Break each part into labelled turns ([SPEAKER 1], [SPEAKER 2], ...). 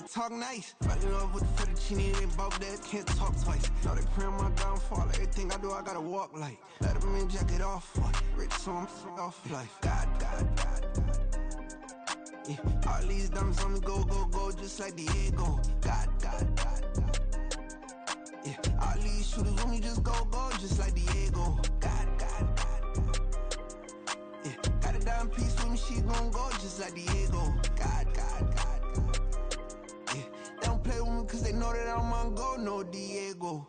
[SPEAKER 1] talk nice. Fucking up with the fettuccine, they both dead, can't talk twice. Now they pray on my downfall, everything I do, I gotta walk like. Let them in, jacket off, rich, so I'm off life. God. Yeah, all these diamonds on me go, just like Diego. God. Yeah, all these shooters on me just go, just like Diego. God. Yeah, got a dime piece with me, she gon' go just like Diego. God. Yeah, they don't play with me cause they know that I'm on go, no Diego.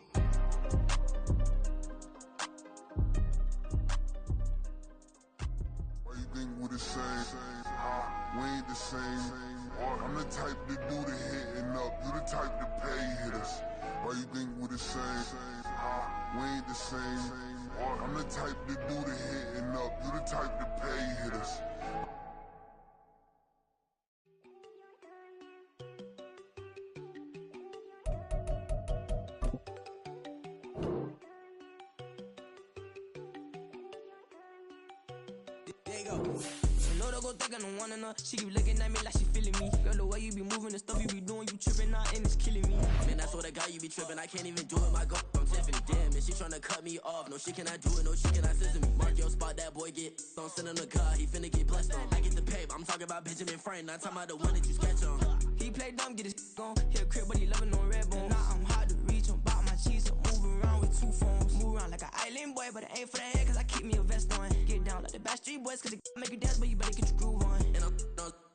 [SPEAKER 2] Why you think we're the same? We ain't the same. I'm the type to do the hitting up, you the type to pay hitters. Why you think we're the same? We ain't the same. I'm the type to do the hitting up, you the type to pay hitters.
[SPEAKER 3] There you go. No, don't go think I don't wanna know. She keep looking at me like she feeling me. Girl, the way you be moving, the stuff you be doing, you tripping out and it's killing me. Man, that's what I got, you be tripping. I can't even do it, my go. I'm Tiffany, damn, and she tryna cut me off. No, she cannot do it, no, she cannot scissor me. Mark your spot, that boy get on. Send him to God, he finna get blessed on. I get the paper, I'm talking about Benjamin Franklin, not talking about the one that you sketch on. He play dumb, get his on. He a crib, but he loving on red bone. Now I'm hard to reach, I'm bout my cheese, I'm moving around with two phones. Move around like an island boy, but it ain't for the head, cause I keep me a vest on. Get down like the Backstreet Boys, cause it make you dance, but you better get your groove on. And I'm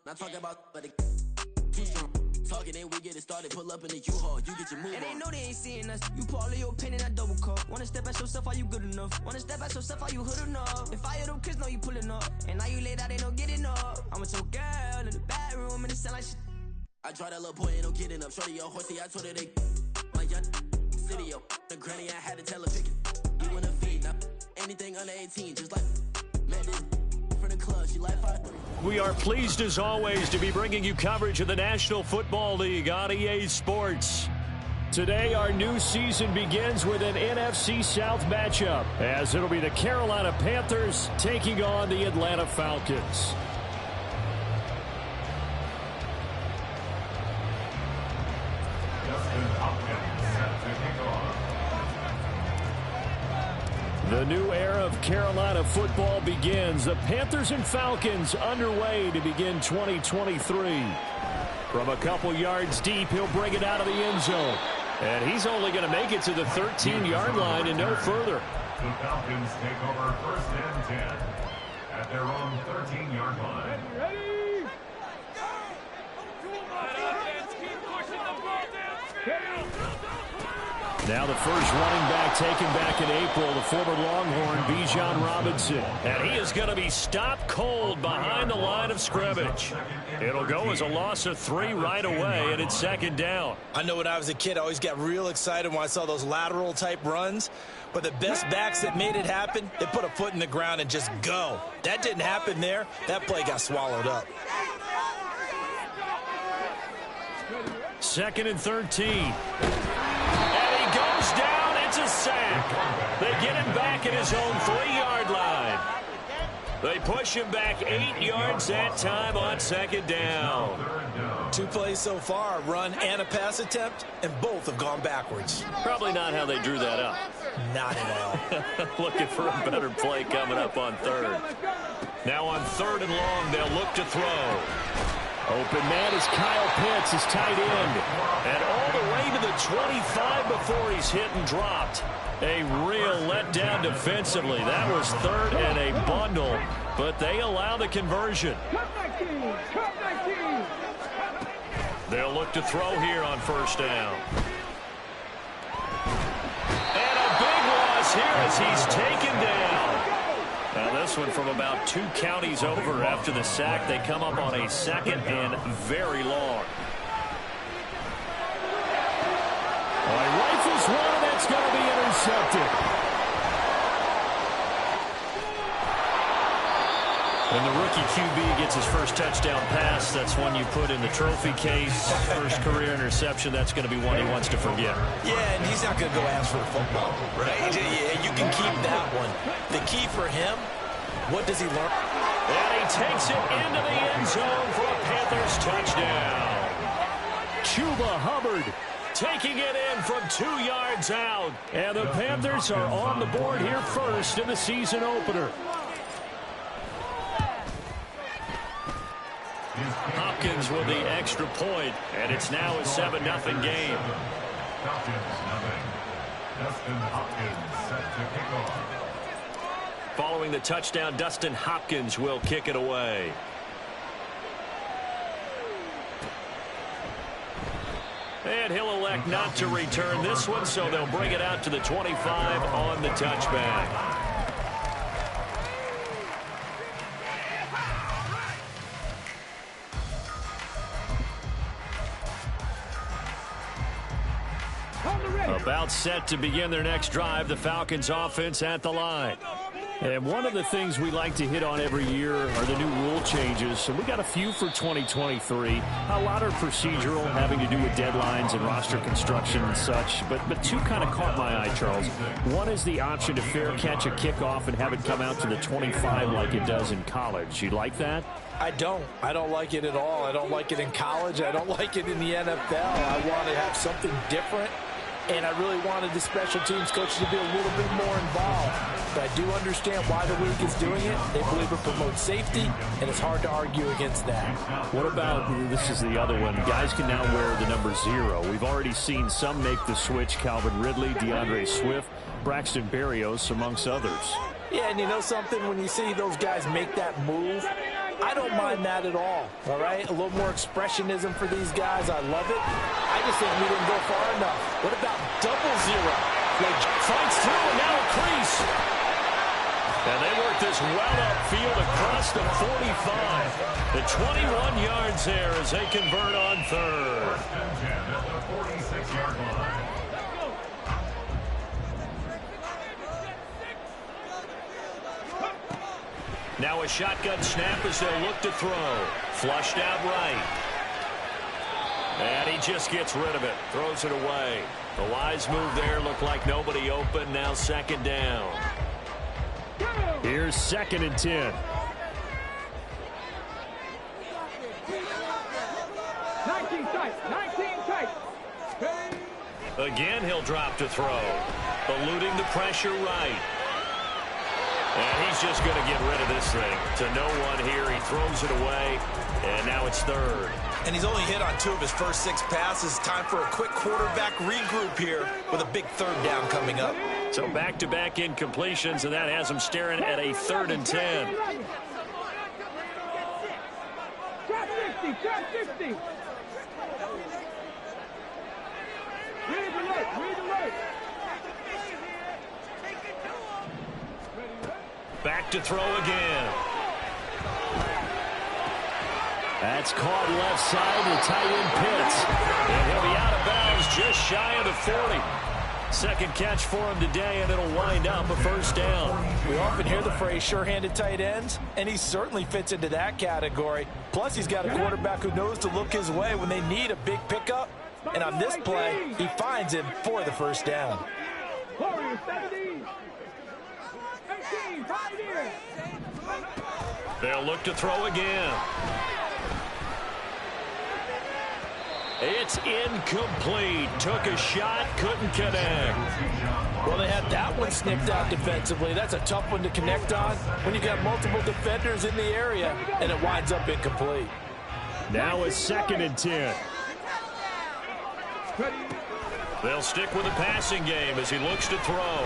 [SPEAKER 3] not talking about, but it too strong. Talking and we get it started, pull up in the U-Haul, you get your move on. And they know they ain't seeing us, you pull all of your pen in that double cup. Wanna step at yourself, are you good enough? Wanna step at yourself, are you hood enough? If I hear them kids know you pulling up, and now you laid out, they don't get enough. I'm with your girl in the bedroom, and it sound like shit. I draw that little boy, ain't no getting up. Shorty, your horsey, I told her they my young city, yo. The granny, I had to tell her pick it. You in a feed, now anything under 18, just like, man, this for the club, she like 5'3".
[SPEAKER 4] We are pleased as always to be bringing you coverage of the National Football League on EA Sports. Today our new season begins with an NFC South matchup, as it'll be the Carolina Panthers taking on the Atlanta Falcons. The new era of Carolina football begins. The Panthers and Falcons underway to begin 2023. From a couple yards deep, he'll bring it out of the end zone. And he's only going to make it to the 13-yard line and no further.
[SPEAKER 5] The Falcons take over 1st and 10 at their own 13-yard line. Ready?
[SPEAKER 4] Now the first running back taken back in April, the former Longhorn, Bijan Robinson. And he is going to be stopped cold behind the line of scrimmage. It'll go as a loss of 3 right away, and it's 2nd down.
[SPEAKER 6] I know when I was a kid, I always got real excited when I saw those lateral-type runs. But the best backs that made it happen, they put a foot in the ground and just go. That didn't happen there. That play got swallowed up.
[SPEAKER 4] 2nd and 13. Goes down, it's a sack. They get him back at his own 3-yard line. They push him back 8 yards that time on 2nd down.
[SPEAKER 6] 2 plays so far, a run and a pass attempt, and both have gone backwards.
[SPEAKER 4] Probably not how they drew that up.
[SPEAKER 6] Not at all.
[SPEAKER 4] Looking for a better play coming up on 3rd. Now on 3rd and long, they'll look to throw. Open man is Kyle Pitts, his tight end. And all the way to the 25 before he's hit and dropped. A real letdown defensively. That was 3rd and a bundle, but they allow the conversion. They'll look to throw here on 1st down. And a big loss here as he's taken down. Now this one from about 2 counties over after the sack. They come up on a 2nd and very long. Well, he rifles one, and that's going to be intercepted. When the rookie QB gets his first touchdown pass, that's one you put in the trophy case. First career interception, that's going to be one he wants to forget.
[SPEAKER 6] Yeah, and he's not going to go ask for the football, right? Yeah, you can keep that one. The key for him, what does he learn?
[SPEAKER 4] And he takes it into the end zone for a Panthers touchdown. Chuba Hubbard taking it in from 2 yards out. And the Panthers are on the board here first in the season opener. Hopkins with the extra point, and it's now a 7-0 game.
[SPEAKER 5] Falcons, nothing. Dustin Hopkins set to kick off.
[SPEAKER 4] Following the touchdown, Dustin Hopkins will kick it away. And he'll elect not to return this one, so they'll bring it out to the 25 on the touchback. About set to begin their next drive, the Falcons offense at the line. And one of the things we like to hit on every year are the new rule changes. So we got a few for 2023. A lot are procedural, having to do with deadlines and roster construction and such. But two kind of caught my eye, Charles. One is the option to fair catch a kickoff and have it come out to the 25 like it does in college. You like that?
[SPEAKER 6] I don't like it at all. I don't like it in college. I don't like it in the NFL. I want to have something different. And I really wanted the special teams coach to be a little bit more involved. But I do understand why the league is doing it. They believe it promotes safety, and it's hard to argue against that.
[SPEAKER 4] What about, this is the other one, guys can now wear the number 0. We've already seen some make the switch, Calvin Ridley, DeAndre Swift, Braxton Berrios, amongst others.
[SPEAKER 6] Yeah, and you know something? When you see those guys make that move, I don't mind that at all right? A little more expressionism for these guys. I love it. I just think we didn't go far enough. What about double 0?
[SPEAKER 4] Like, fights through and now a crease. And they work this well upfield across the 45. The 21 yards there as they convert on third.
[SPEAKER 5] First and 10 at the 46-yard line.
[SPEAKER 4] Now a shotgun snap as they'll look to throw. Flushed out right. And he just gets rid of it. Throws it away. The wise move there. Looked like nobody open. Now second down. Here's 2nd and 10.
[SPEAKER 7] 19 tight.
[SPEAKER 4] Again, he'll drop to throw. Eluding the pressure right. And he's just going to get rid of this thing to no one here. He throws it away, and now it's third.
[SPEAKER 6] And he's only hit on 2 of his first 6 passes. Time for a quick quarterback regroup here with a big third down coming up.
[SPEAKER 4] So back-to-back incompletions, and that has him staring at a 3rd and 10.
[SPEAKER 7] Trap 50. Read alert.
[SPEAKER 4] Back to throw again. That's caught left side to tight end Pitts. And he'll be out of bounds just shy of the 40. Second catch for him today, and it'll wind up a first down.
[SPEAKER 6] We often hear the phrase sure-handed tight ends, and he certainly fits into that category. Plus, he's got a quarterback who knows to look his way when they need a big pickup. And on this play, he finds him for the first down.
[SPEAKER 4] They'll look to throw again. It's incomplete. Took a shot, couldn't connect.
[SPEAKER 6] Well, they had that one snipped out defensively. That's a tough one to connect on when you've got multiple defenders in the area, and it winds up incomplete.
[SPEAKER 4] Now it's 2nd and 10. They'll stick with the passing game as he looks to throw.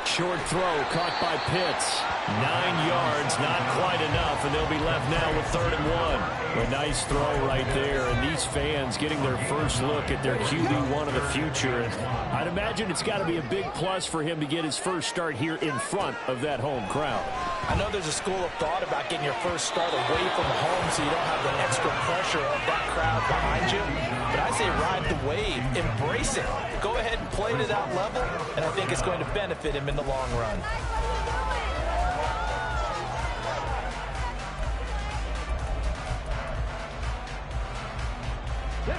[SPEAKER 4] Short throw caught by Pitts. 9 yards, not quite enough, and they'll be left now with 3rd and 1. A nice throw right there, and these fans getting their first look at their QB1 of the future. And I'd imagine it's got to be a big plus for him to get his first start here in front of that home crowd.
[SPEAKER 6] I know there's a school of thought about getting your first start away from home so you don't have the extra pressure of that crowd behind you. But I say ride the wave, embrace it. Go ahead and play to that level, and I think it's going to benefit him in the long run.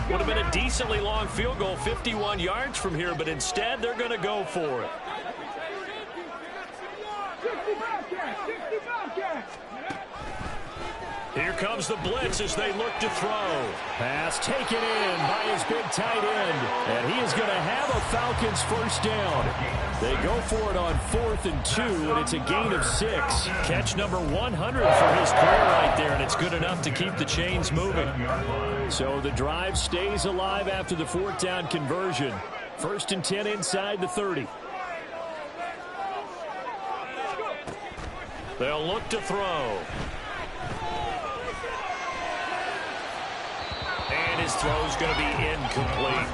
[SPEAKER 4] Would have been a decently long field goal, 51 yards from here, but instead they're going to go for it. Here comes the blitz as they look to throw. Pass taken in by his big tight end. And he is going to have a Falcons first down. They go for it on 4th and 2, and it's a gain of 6. Catch number 100 for his career right there, and it's good enough to keep the chains moving. So the drive stays alive after the 4th down conversion. 1st and 10 inside the 30. They'll look to throw. And his throw's going to be incomplete.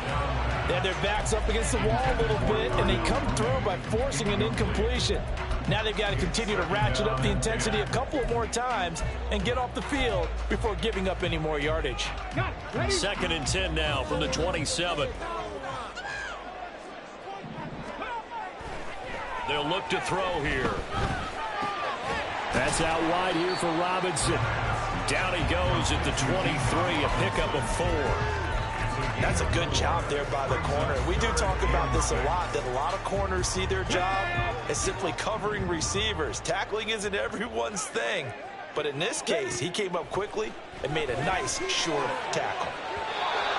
[SPEAKER 6] And their back's up against the wall a little bit, and they come through by forcing an incompletion. Now they've got to continue to ratchet up the intensity a couple of more times and get off the field before giving up any more yardage.
[SPEAKER 4] 2nd and 10 now from the 27. They'll look to throw here. That's out wide here for Robinson. Down he goes at the 23, a pickup of 4.
[SPEAKER 6] That's a good job there by the corner. We do talk about this a lot, that a lot of corners see their job as simply covering receivers. Tackling isn't everyone's thing. But in this case, he came up quickly and made a nice, short tackle.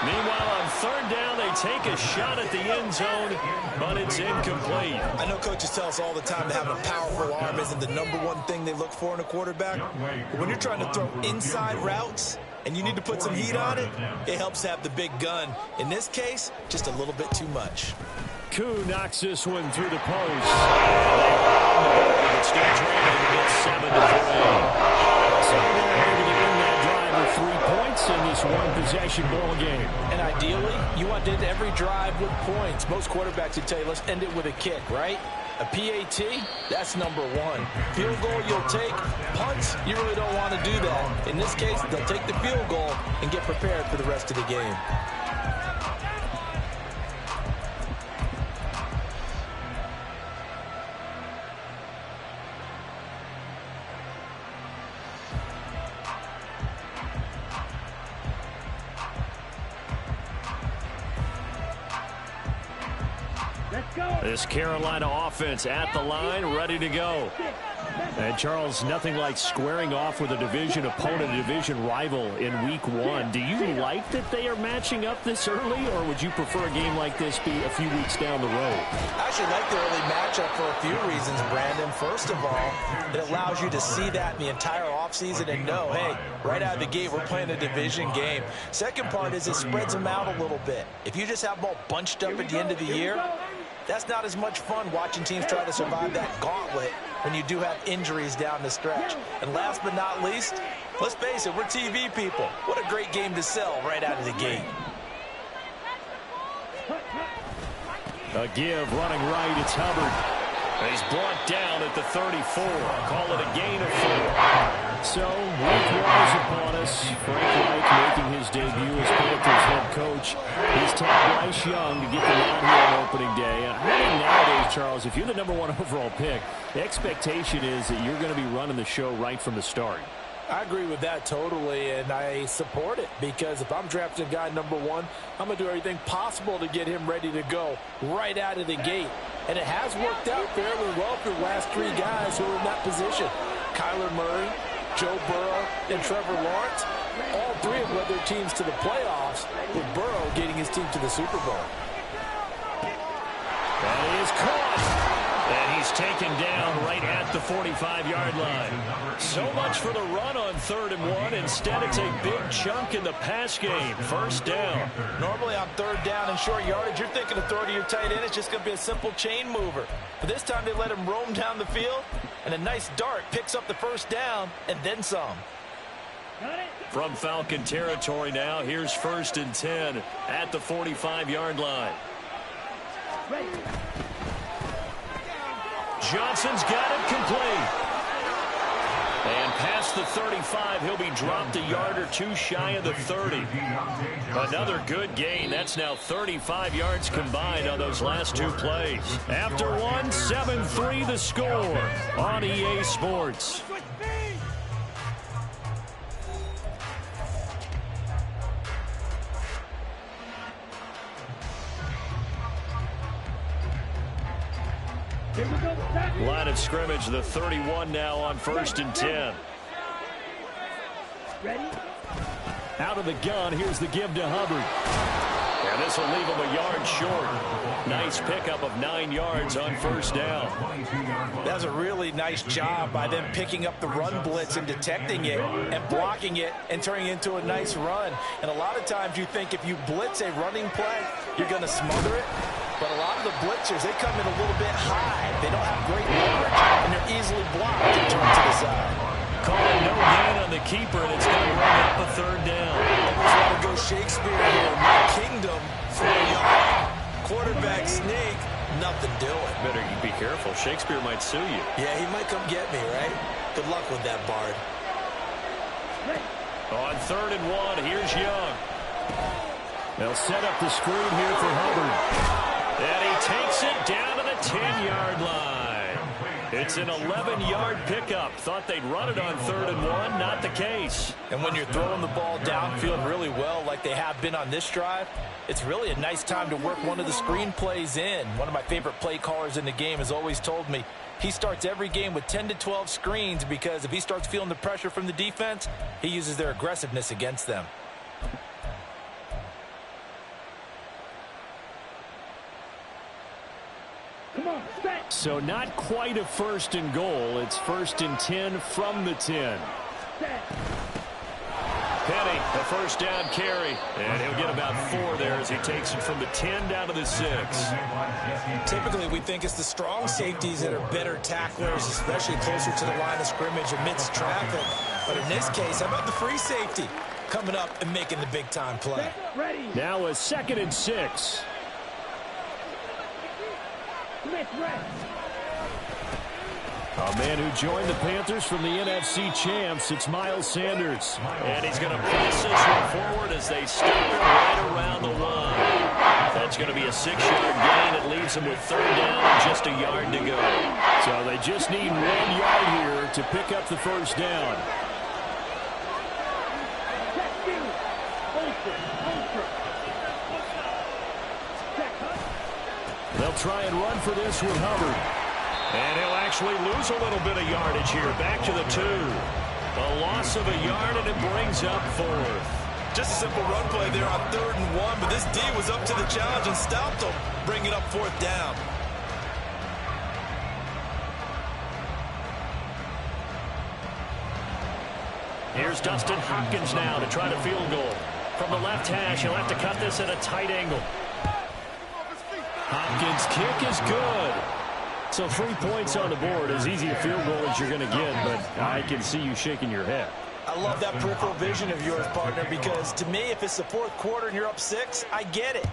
[SPEAKER 4] Meanwhile, on 3rd down, they take a shot at the end zone, but it's incomplete.
[SPEAKER 8] I know coaches tell us all the time that having a powerful arm isn't the #1 thing they look for in a quarterback. But when you're trying to throw inside routes and you need to put some heat on it, it helps to have the big gun. In this case, just a little bit too much.
[SPEAKER 4] Koo knocks this one through the post. It's still trailing. It's 7-3. So they're able to win that drive with 3 points in this one-possession ball game.
[SPEAKER 6] And ideally, you want to end every drive with points. Most quarterbacks would tell you, let's end it with a kick, right? A PAT, that's #1. Field goal you'll take. Punts, you really don't want to do that. In this case, they'll take the field goal and get prepared for the rest of the game.
[SPEAKER 4] This Carolina offense at the line, ready to go. And, Charles, nothing like squaring off with a division opponent, a division rival in Week 1. Do you like that they are matching up this early, or would you prefer a game like this be a few weeks down the road?
[SPEAKER 8] I actually like the early matchup for a few reasons, Brandon. First of all, it allows you to see that in the entire offseason and know, hey, right out of the gate, we're playing a division game. Second part is it spreads them out a little bit. If you just have them all bunched up at the end of the year, that's not as much fun watching teams try to survive that gauntlet when you do have injuries down the stretch. And last but not least, let's face it, we're TV people. What a great game to sell right out of the gate.
[SPEAKER 4] A give, running right, it's Hubbard. He's brought down at the 34. Call it a gain of 4. So, week 1 is upon us. Frank Reich making his debut as Panthers head coach. He's tapped Bryce Young to get them out here on opening day. And I think nowadays, Charles, if you're the #1 overall pick, the expectation is that you're going to be running the show right from the start.
[SPEAKER 6] I agree with that totally, and I support it, because if I'm drafting a guy #1, I'm going to do everything possible to get him ready to go right out of the gate. And it has worked out fairly well for the last 3 guys who are in that position. Kyler Murray, Joe Burrow, and Trevor Lawrence. All 3 have led their teams to the playoffs, with Burrow getting his team to the Super Bowl.
[SPEAKER 4] That is caught. And he's taken down right at the 45-yard line. So much for the run on 3rd and 1. Instead, it's a big chunk in the pass game. First down.
[SPEAKER 6] Normally on 3rd down and short yardage, you're thinking of throw to your tight end. It's just going to be a simple chain mover. But this time they let him roam down the field, and a nice dart picks up the first down and then some.
[SPEAKER 4] From Falcon territory now, here's 1st and 10 at the 45-yard line. Johnson's got it complete. And past the 35, he'll be dropped a yard or 2 shy of the 30. Another good gain. That's now 35 yards combined on those last 2 plays. After one, 7-3 the score on EA Sports. Line of scrimmage, the 31 now on 1st and 10.
[SPEAKER 7] Ready?
[SPEAKER 4] Out of the gun, here's the give to Hubbard. And this will leave him a yard short. Nice pickup of 9 yards on first down.
[SPEAKER 8] That was a really nice job by them picking up the run blitz and detecting it and blocking it and turning it into a nice run. And a lot of times you think if you blitz a running play, you're going to smother it. But a lot of the blitzers, they come in a little bit high. They don't have great leverage, and they're easily blocked and turned to the side.
[SPEAKER 4] Calling no gain on the keeper, and it's going to bring up a third down.
[SPEAKER 8] Almost want to go Shakespeare here. My kingdom, 4 yards. Quarterback sneak, nothing doing.
[SPEAKER 4] Better be careful. Shakespeare might sue you.
[SPEAKER 8] Yeah, he might come get me, right? Good luck with that, Bard.
[SPEAKER 4] On 3rd and 1, here's Young. They'll set up the screen here for Hubbard. And he takes it down to the 10-yard line. It's an 11-yard pickup. Thought they'd run it on 3rd and 1. Not the case.
[SPEAKER 8] And when you're throwing the ball downfield really well like they have been on this drive, it's really a nice time to work one of the screen plays in. One of my favorite play callers in the game has always told me he starts every game with 10 to 12 screens because if he starts feeling the pressure from the defense, he uses their aggressiveness against them.
[SPEAKER 4] So not quite a 1st and goal. It's 1st and 10 from the 10. Penny, a first down carry. And he'll get about 4 there as he takes it from the 10 down to the 6.
[SPEAKER 8] Typically, we think it's the strong safeties that are better tacklers, especially closer to the line of scrimmage amidst traffic. But in this case, how about the free safety coming up and making the big-time play?
[SPEAKER 4] Now a 2nd and 6. A man who joined the Panthers from the NFC champs, it's Miles Sanders. And he's going to press this one forward as they stop it right around the 1. That's going to be a 6-yard gain. It leaves them with 3rd down and just a yard to go. So they just need 1 yard here to pick up the first down. They'll try and run for this with Hubbard. And he'll actually lose a little bit of yardage here. Back to the 2. A loss of a yard, and it brings up 4th.
[SPEAKER 8] Just a simple run play there on 3rd and 1, but this D was up to the challenge and stopped him, bringing up 4th down.
[SPEAKER 4] Here's Dustin Hopkins now to try the field goal. From the left hash, he'll have to cut this at a tight angle. Hopkins' kick is good. So 3 points on the board, as easy a field goal as you're going to get, but I can see you shaking your head.
[SPEAKER 8] I love that peripheral vision of yours, partner, because to me, if it's the 4th quarter and you're up 6, I get it.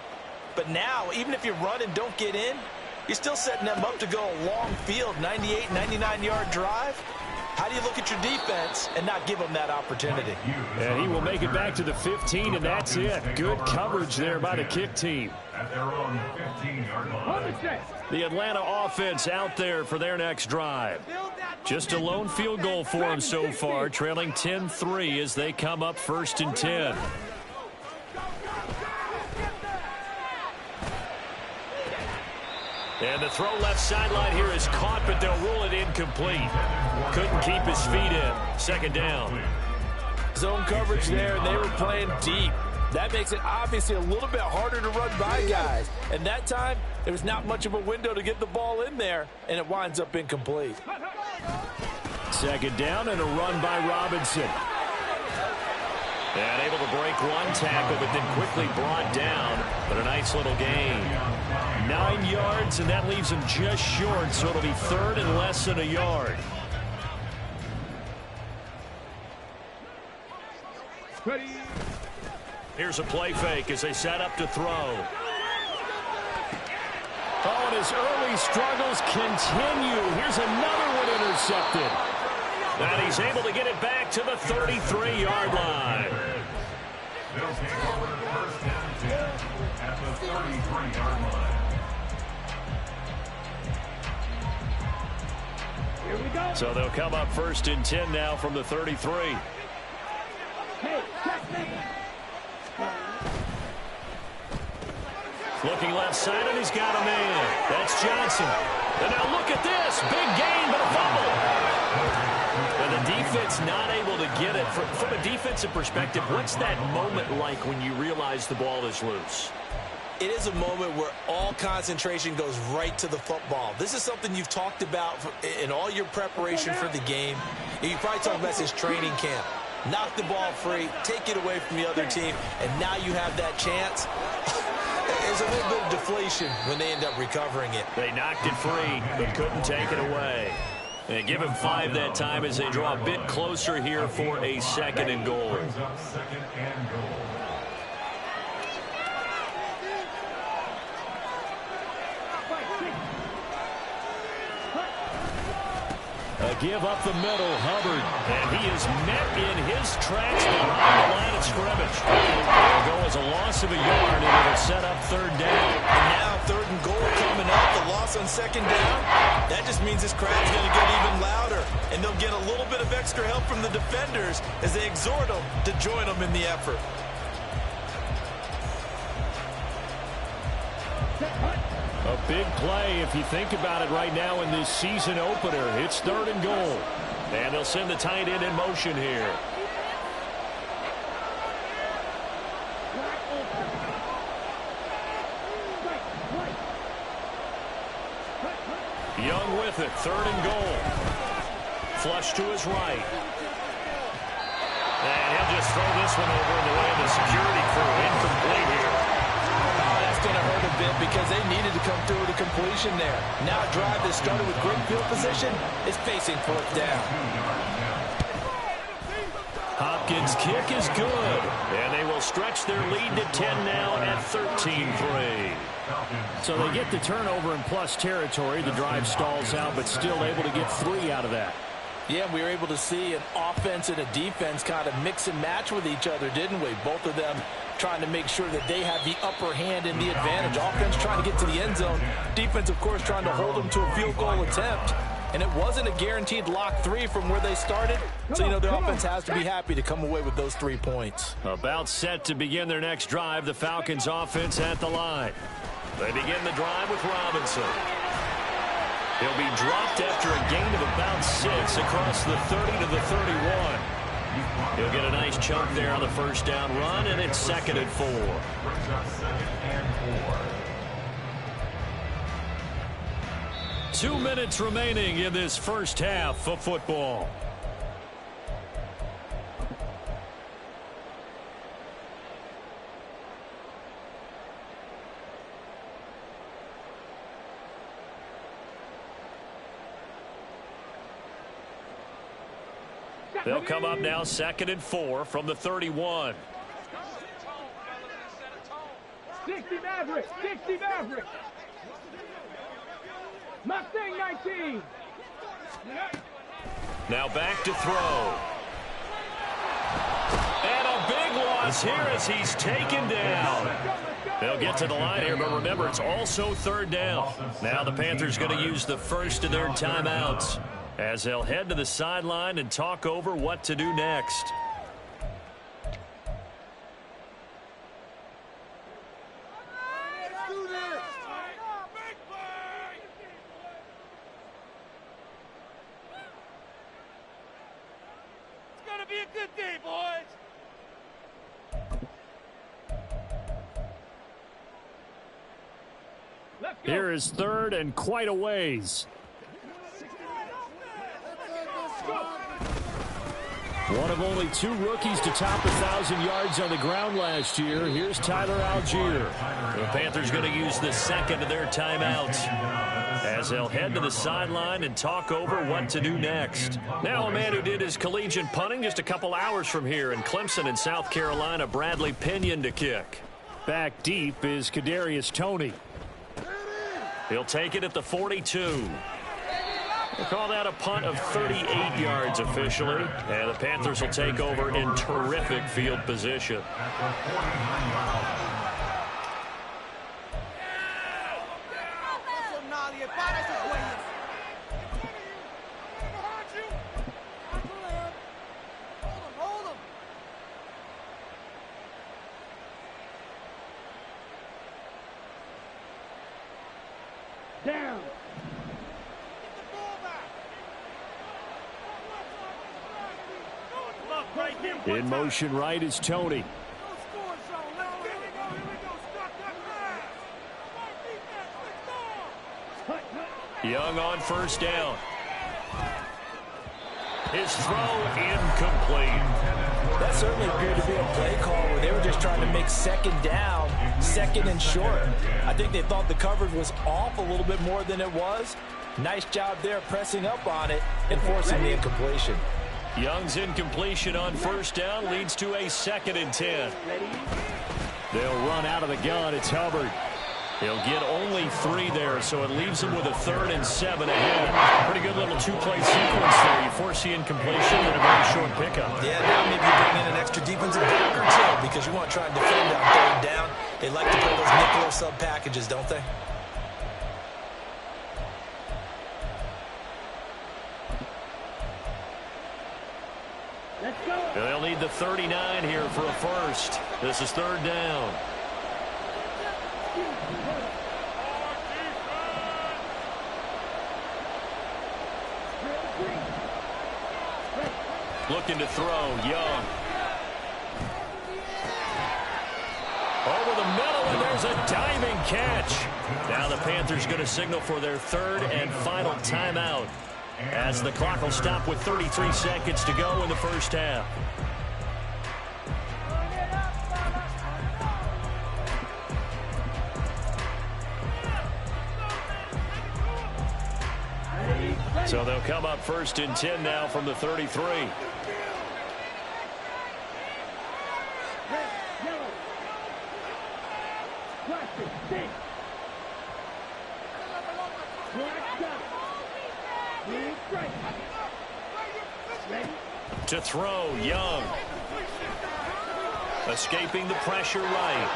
[SPEAKER 8] But now, even if you run and don't get in, you're still setting them up to go a long field, 98, 99-yard drive. How do you look at your defense and not give them that opportunity?
[SPEAKER 4] And he will make it back to the 15, and that's it. Good coverage there by the kick team.
[SPEAKER 5] At their own 15-yard line.
[SPEAKER 4] The Atlanta offense out there for their next drive. Just a lone field goal for them so far, trailing 10-3 as they come up 1st and 10. And the throw left sideline here is caught, but they'll rule it incomplete. Couldn't keep his feet in. 2nd down.
[SPEAKER 8] Zone coverage there, and they were playing deep. That makes it obviously a little bit harder to run by guys. And that time, there was not much of a window to get the ball in there, and it winds up incomplete.
[SPEAKER 4] 2nd down and a run by Robinson. And able to break one tackle, but then quickly brought down. But a nice little gain. 9 yards, and that leaves him just short, so it'll be 3rd and less than a yard. Here's a play fake as they set up to throw. Oh, and his early struggles continue. Here's another one intercepted. And he's able to get it back to the 33-yard line.
[SPEAKER 5] They'll take over 1st and 10 at the 33-yard line.
[SPEAKER 7] Here we go.
[SPEAKER 4] So they'll come up 1st and 10 now from the 33.
[SPEAKER 7] Hey, check me.
[SPEAKER 4] Looking left side, and he's got a man. That's Johnson. And now look at this. Big gain, but a fumble. And the defense not able to get it. From a defensive perspective, what's that moment like when you realize the ball is loose?
[SPEAKER 8] It is a moment where all concentration goes right to the football. This is something you've talked about in all your preparation for the game. You probably talked about this training camp. Knock the ball free, take it away from the other team, and now you have that chance. There's a little bit of deflation when they end up recovering it.
[SPEAKER 4] They knocked it free, but couldn't take it away. They give him 5 that time as they draw a bit closer here for a 2nd and goal. A give up the middle, Hubbard, and he is met in his tracks behind the line of scrimmage. It'll go as a loss of a yard, and it'll set up 3rd down.
[SPEAKER 8] And now 3rd and goal coming up, the loss on 2nd down. That just means this crowd's going to get even louder, and they'll get a little bit of extra help from the defenders as they exhort them to join them in the effort.
[SPEAKER 4] A big play if you think about it right now in this season opener. It's 3rd and goal. And they'll send the tight end in motion here. Young with it, 3rd and goal. Flush to his right. And he'll just throw this one over in the way of the security crew. Incomplete here.
[SPEAKER 8] Going to hurt a bit because they needed to come through with a completion there. Now a drive that started with great field position is facing 4th down.
[SPEAKER 4] Hopkins' kick is good, and they will stretch their lead to 10 now at 13-3. So they get the turnover in plus territory. The drive stalls out, but still able to get 3 out of that.
[SPEAKER 8] Yeah, we were able to see an offense and a defense kind of mix and match with each other, didn't we? Both of them trying to make sure that they have the upper hand and the advantage. Offense trying to get to the end zone. Defense, of course, trying to hold them to a field goal attempt. And it wasn't a guaranteed lock 3 from where they started. So, you know, the offense has to be happy to come away with those 3 points.
[SPEAKER 4] About set to begin their next drive, the Falcons offense at the line. They begin the drive with Robinson. He'll be dropped after a gain of about 6 across the 30 to the 31. He'll get a nice chunk there on the 1st down run, and it's 2nd and 4. 2 minutes remaining in this first half of football. They'll come up now 2nd and 4 from the 31.
[SPEAKER 7] 60 Maverick, 60 Maverick. Mustang 19.
[SPEAKER 4] Now back to throw. And a big loss here as he's taken down. They'll get to the line here, but remember, it's also 3rd down. Now the Panthers going to use the first of their timeouts as they'll head to the sideline and talk over what to do next.
[SPEAKER 7] It's gonna be a good day, boys.
[SPEAKER 4] Here is 3rd and quite a ways. One of only 2 rookies to top 1,000 yards on the ground last year. Here's Tyler Algier. The Panthers going to use the 2nd of their timeouts as they'll head to the sideline and talk over what to do next. Now a man who did his collegiate punting just a couple hours from here in Clemson in South Carolina, Bradley Pinion to kick. Back deep is Kadarius Toney. He'll take it at the 42. We'll call that a punt of 38 yards officially, and the Panthers will take over in terrific field position.
[SPEAKER 7] Down.
[SPEAKER 4] In motion right is Tony. Young on first down. His throw incomplete.
[SPEAKER 8] That certainly appeared to be a play call where they were just trying to make second down, second and short. I think they thought the coverage was off a little bit more than it was. Nice job there pressing up on it and forcing the incompletion.
[SPEAKER 4] Young's incompletion on first down leads to a 2nd and 10. They'll run out of the gun. It's Hubbard. He'll get only 3 there, so it leaves him with a 3rd and 7 ahead. Pretty good little 2-play sequence there. You force the incompletion and a very short pickup.
[SPEAKER 8] Yeah, now maybe you bring in an extra defensive back or two because you want to try and defend on 3rd down. They like to play those nickel or sub packages, don't they?
[SPEAKER 4] They'll need the 39 here for a first. This is 3rd down. Looking to throw, Young. Over the middle, and there's a diving catch. Now the Panthers going to signal for their 3rd and final timeout, as the clock will stop with 33 seconds to go in the first half. So they'll come up 1st and 10 now from the 33. To throw, Young. Escaping the pressure right.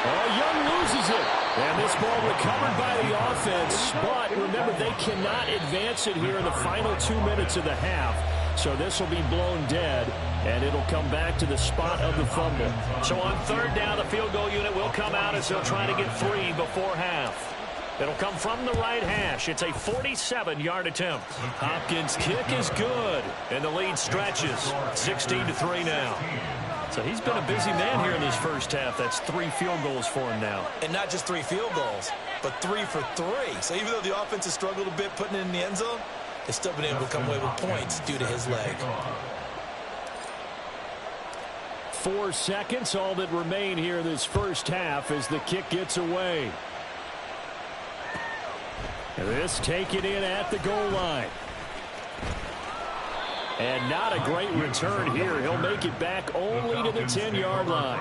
[SPEAKER 4] Oh, Young loses it. And this ball recovered by the offense. But remember, they cannot advance it here in the final 2 minutes of the half. So this will be blown dead, and it'll come back to the spot of the fumble. So on 3rd down, the field goal unit will come out as they'll try to get 3 before half. It'll come from the right hash. It's a 47-yard attempt. Hopkins' kick is good, and the lead stretches. 16-3 now. So he's been a busy man here in this first half. That's 3 field goals for him now.
[SPEAKER 8] And not just 3 field goals, but 3 for 3. So even though the offense has struggled a bit putting it in the end zone, they've still been able to come away with points due to his leg.
[SPEAKER 4] 4 seconds, all that remain here in this first half as the kick gets away. And this taken in at the goal line. And not a great return here. He'll make it back only to the 10-yard line.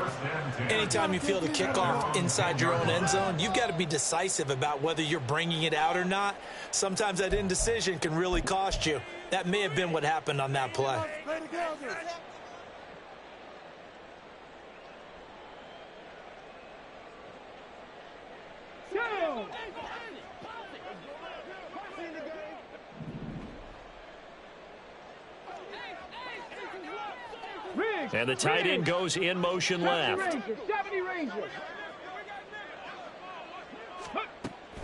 [SPEAKER 8] Anytime you feel the kickoff inside your own end zone, you've got to be decisive about whether you're bringing it out or not. Sometimes that indecision can really cost you. That may have been what happened on that play.
[SPEAKER 4] And the tight end goes in motion left.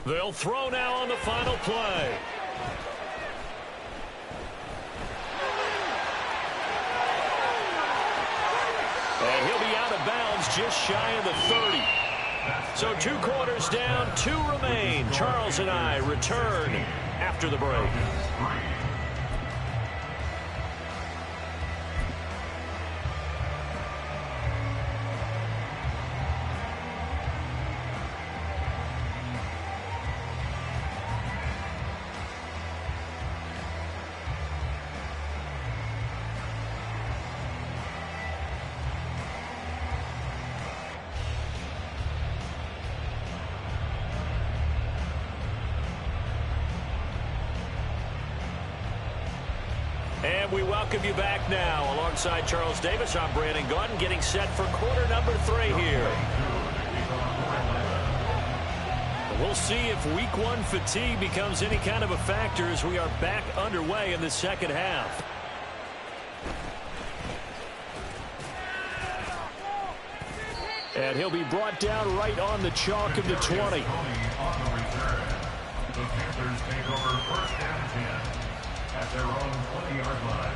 [SPEAKER 4] They'll throw now on the final play. And he'll be out of bounds just shy of the 30. So 2 quarters down, 2 remain. Charles and I return after the break. And we welcome you back now. Alongside Charles Davis, I'm Brandon Gordon, getting set for quarter number 3 here. We'll see if week 1 fatigue becomes any kind of a factor as we are back underway in the second half. And he'll be brought down right on the chalk of the 20.
[SPEAKER 5] On the return, the Panthers take over 1st and 10 at their own 20-yard line.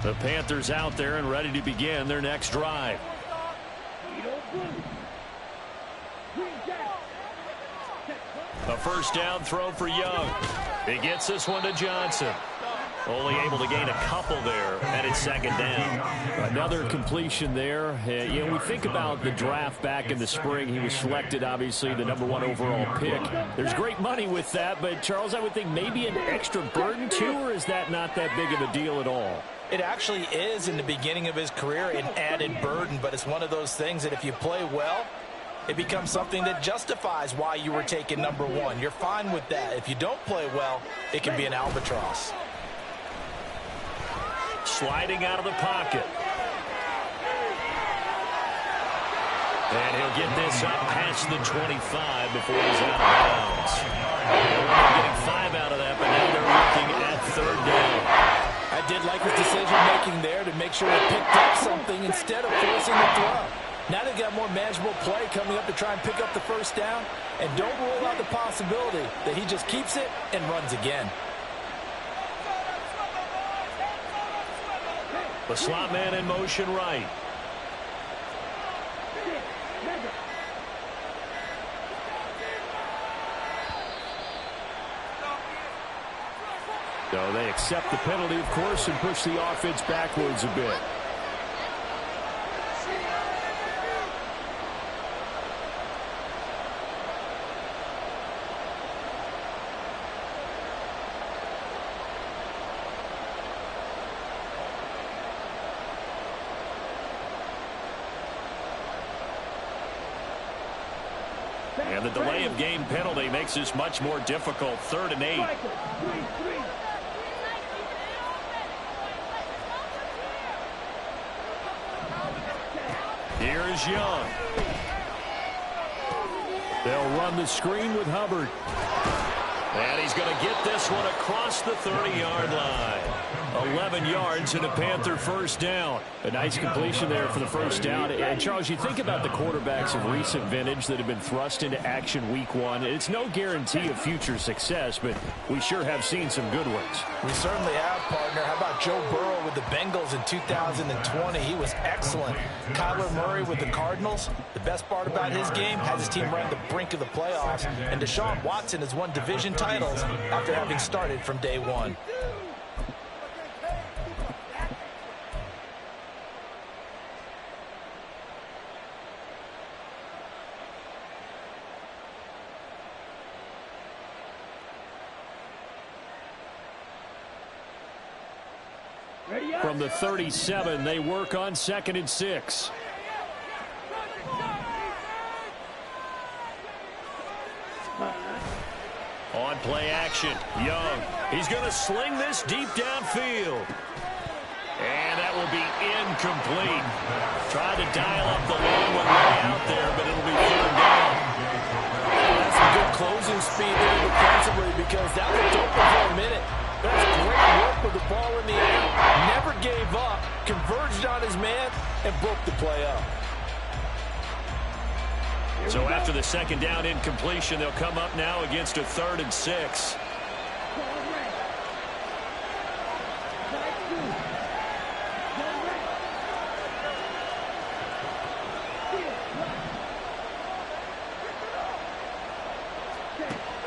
[SPEAKER 4] The Panthers out there and ready to begin their next drive. A first down throw for Young. He gets this one to Johnson. Only able to gain a couple there, and it's second down.
[SPEAKER 9] Another completion there. You know, we think about the draft back in the spring. He was selected, obviously, the #1 overall pick. There's great money with that, but, Charles, I would think maybe an extra burden, too, or is that not that big of a deal at all?
[SPEAKER 8] It actually is in the beginning of his career an added burden, but it's one of those things that if you play well, it becomes something that justifies why you were taken #1. You're fine with that. If you don't play well, it can be an albatross.
[SPEAKER 4] Sliding out of the pocket. And he'll get this up past the 25 before he's out of bounds. They're only getting 5 out of that, but now they're looking at third down.
[SPEAKER 8] I did like his decision-making there to make sure he picked up something instead of forcing the throw. Now they've got more manageable play coming up to try and pick up the first down, and don't rule out the possibility that he just keeps it and runs again.
[SPEAKER 4] The slot man in motion right.
[SPEAKER 9] So they accept the penalty, of course, and push the offense backwards a bit.
[SPEAKER 4] And the delay of game penalty makes this much more difficult. 3rd and 8. Here is Young.
[SPEAKER 9] They'll run the screen with Hubbard.
[SPEAKER 4] And he's going to get this one across the 30-yard line. 11 yards and a Panther first down.
[SPEAKER 9] A nice completion there for the first down. And, Charles, you think about the quarterbacks of recent vintage that have been thrust into action week 1. It's no guarantee of future success, but we sure have seen some good ones.
[SPEAKER 8] We certainly have, partner. How about Joe Burrow with the Bengals in 2020? He was excellent. Kyler Murray with the Cardinals. The best part about his game has his team right on the brink of the playoffs. And Deshaun Watson has won division titles after having started from day 1.
[SPEAKER 9] From the 37, they work on 2nd and 6.
[SPEAKER 4] On play action, Young. He's going to sling this deep downfield. And that will be incomplete. Tried to dial up the long one way out there, but it'll be 3rd down.
[SPEAKER 8] That's some good closing speed there defensively because that was open for a minute. That's great work with the ball in the air. Never gave up, converged on his man, and broke the play up.
[SPEAKER 4] So after the 2nd down incompletion, they'll come up now against a 3rd and 6.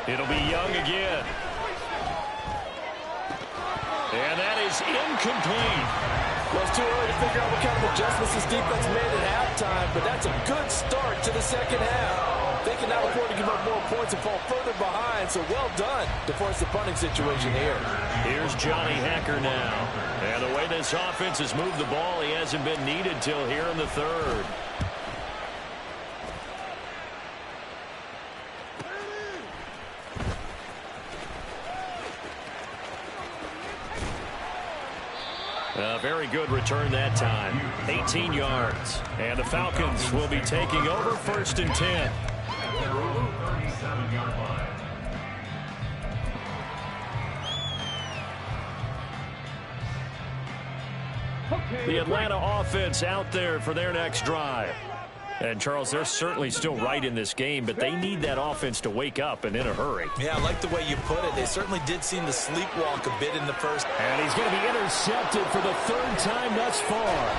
[SPEAKER 4] It'll be Young again. And that is incomplete.
[SPEAKER 8] Well, it's too early to figure out what kind of adjustments this defense made at halftime, but that's a good start to the second half. They can now afford to give up more points and fall further behind, so well done to force the punting situation here.
[SPEAKER 4] Here's Johnny Hecker now. And the way this offense has moved the ball, he hasn't been needed till here in the 3rd. A very good return that time. 18 yards. And the Falcons will be taking over 1st and 10. The Atlanta offense out there for their next drive.
[SPEAKER 9] And, Charles, they're certainly still right in this game, but they need that offense to wake up and in a hurry.
[SPEAKER 8] Yeah, I like the way you put it. They certainly did seem to sleepwalk a bit in the first.
[SPEAKER 9] And he's going to be intercepted for the third time thus far.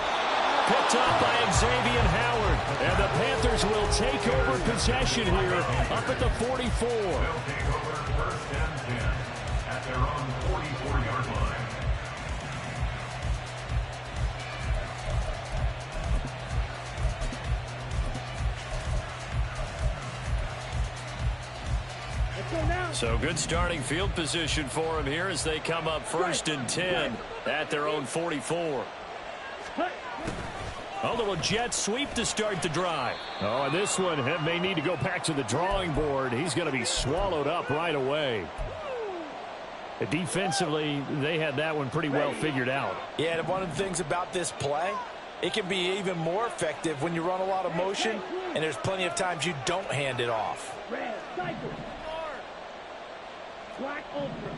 [SPEAKER 9] Picked up by Xavier Howard. And the Panthers will take over possession here up at the 44.
[SPEAKER 5] They'll take over first and 10 at their own 44-yard line.
[SPEAKER 9] So good starting field position for him here as they come up first and 10 at their own 44. A little jet sweep to start the drive. Oh, and this one may need to go back to the drawing board. He's going to be swallowed up right away. Defensively, they had that one pretty well figured out.
[SPEAKER 8] Yeah, and one of the things about this play, it can be even more effective when you run a lot of motion, and there's plenty of times you don't hand it off.
[SPEAKER 7] Red, cycle. Black ultra.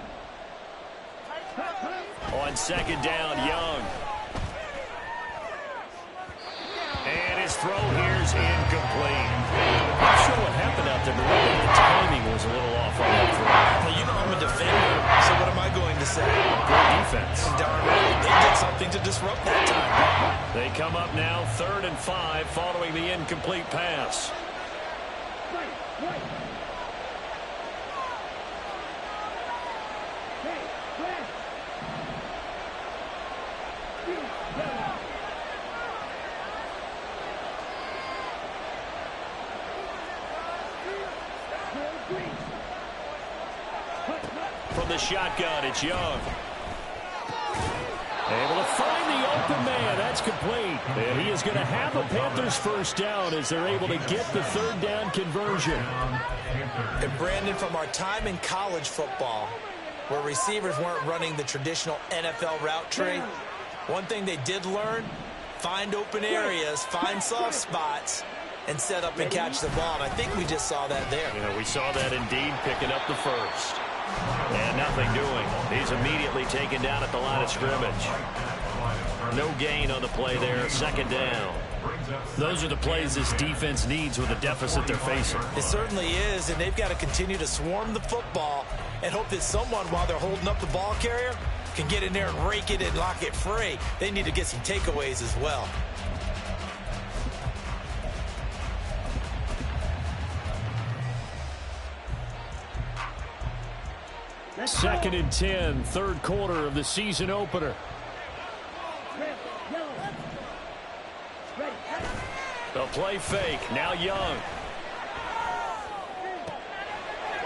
[SPEAKER 9] On second down, Young. And his throw here's incomplete. Not sure what happened out there, but I think the timing was a little off on that throw.
[SPEAKER 8] Well, you know I'm a defender, so what am I going to say?
[SPEAKER 9] Good defense.
[SPEAKER 8] Darn right, they did something to disrupt that time.
[SPEAKER 9] They come up now 3rd and 5 following the incomplete pass.
[SPEAKER 7] Right.
[SPEAKER 9] From the shotgun, it's Young. Able to find the open man. That's complete. And he is going to have a Panthers first down as they're able to get the 3rd down conversion.
[SPEAKER 8] And Brandon, from our time in college football, where receivers weren't running the traditional NFL route tree, one thing they did learn, find open areas, find soft spots, and set up and catch the ball. And I think we just saw that there.
[SPEAKER 9] You know, we saw that indeed, picking up the first. And nothing doing. He's immediately taken down at the line of scrimmage. No gain on the play there. 2nd down. Those are the plays this defense needs with the deficit they're facing.
[SPEAKER 8] It certainly is, and they've got to continue to swarm the football and hope that someone, while they're holding up the ball carrier, can get in there and rake it and lock it free. They need to get some takeaways as well.
[SPEAKER 9] Second and 10, 3rd quarter of the season opener. The play fake, now Young.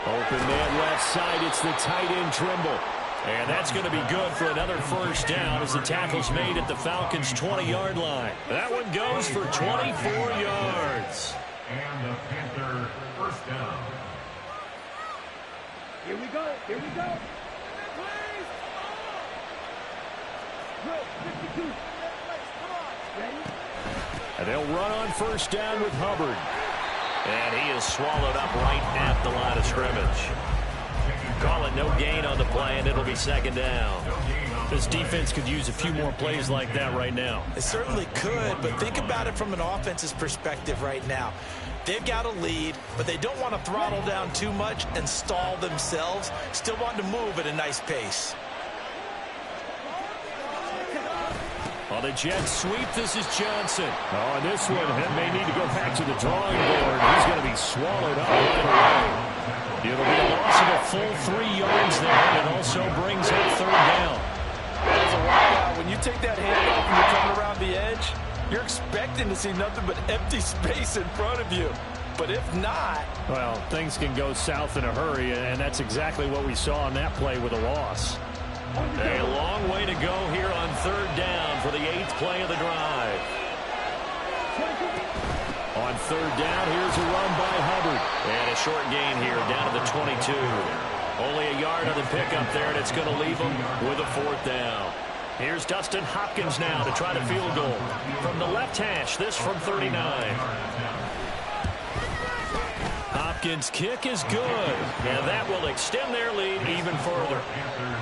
[SPEAKER 9] Open man left side, it's the tight end Trimble. And that's going to be good for another first down as the tackle's made at the Falcons' 20-yard line. That one goes for 24 yards.
[SPEAKER 5] And the Panther first down.
[SPEAKER 7] Here we go. Please. 52. Ready?
[SPEAKER 9] And they'll run on first down with Hubbard. And he is swallowed up right at the line of scrimmage. Call it no gain on the play, and it'll be 2nd down. This defense could use a few more plays like that right now.
[SPEAKER 8] It certainly could, but think about it from an offense's perspective right now. They've got a lead, but they don't want to throttle down too much and stall themselves. Still want to move at a nice pace.
[SPEAKER 9] On the jet sweep, this is Johnson. Oh, and this one may need to go back to the drawing board. He's going to be swallowed up right away. It'll be a loss of a full 3 yards there, and it also brings up 3rd down.
[SPEAKER 8] That's a wild. When you take that handoff and you're coming around the edge, you're expecting to see nothing but empty space in front of you. But if not...
[SPEAKER 9] Well, things can go south in a hurry, and that's exactly what we saw on that play with a loss. A long way to go here on 3rd down for the 8th play of the drive. On 3rd down, here's a run by Hubbard. And a short gain here down to the 22. Only a yard on the pickup there, and it's going to leave them with a 4th down. Here's Dustin Hopkins now to try the field goal. From the left hash, this from 39. Hopkins' kick is good, and that will extend their lead even further.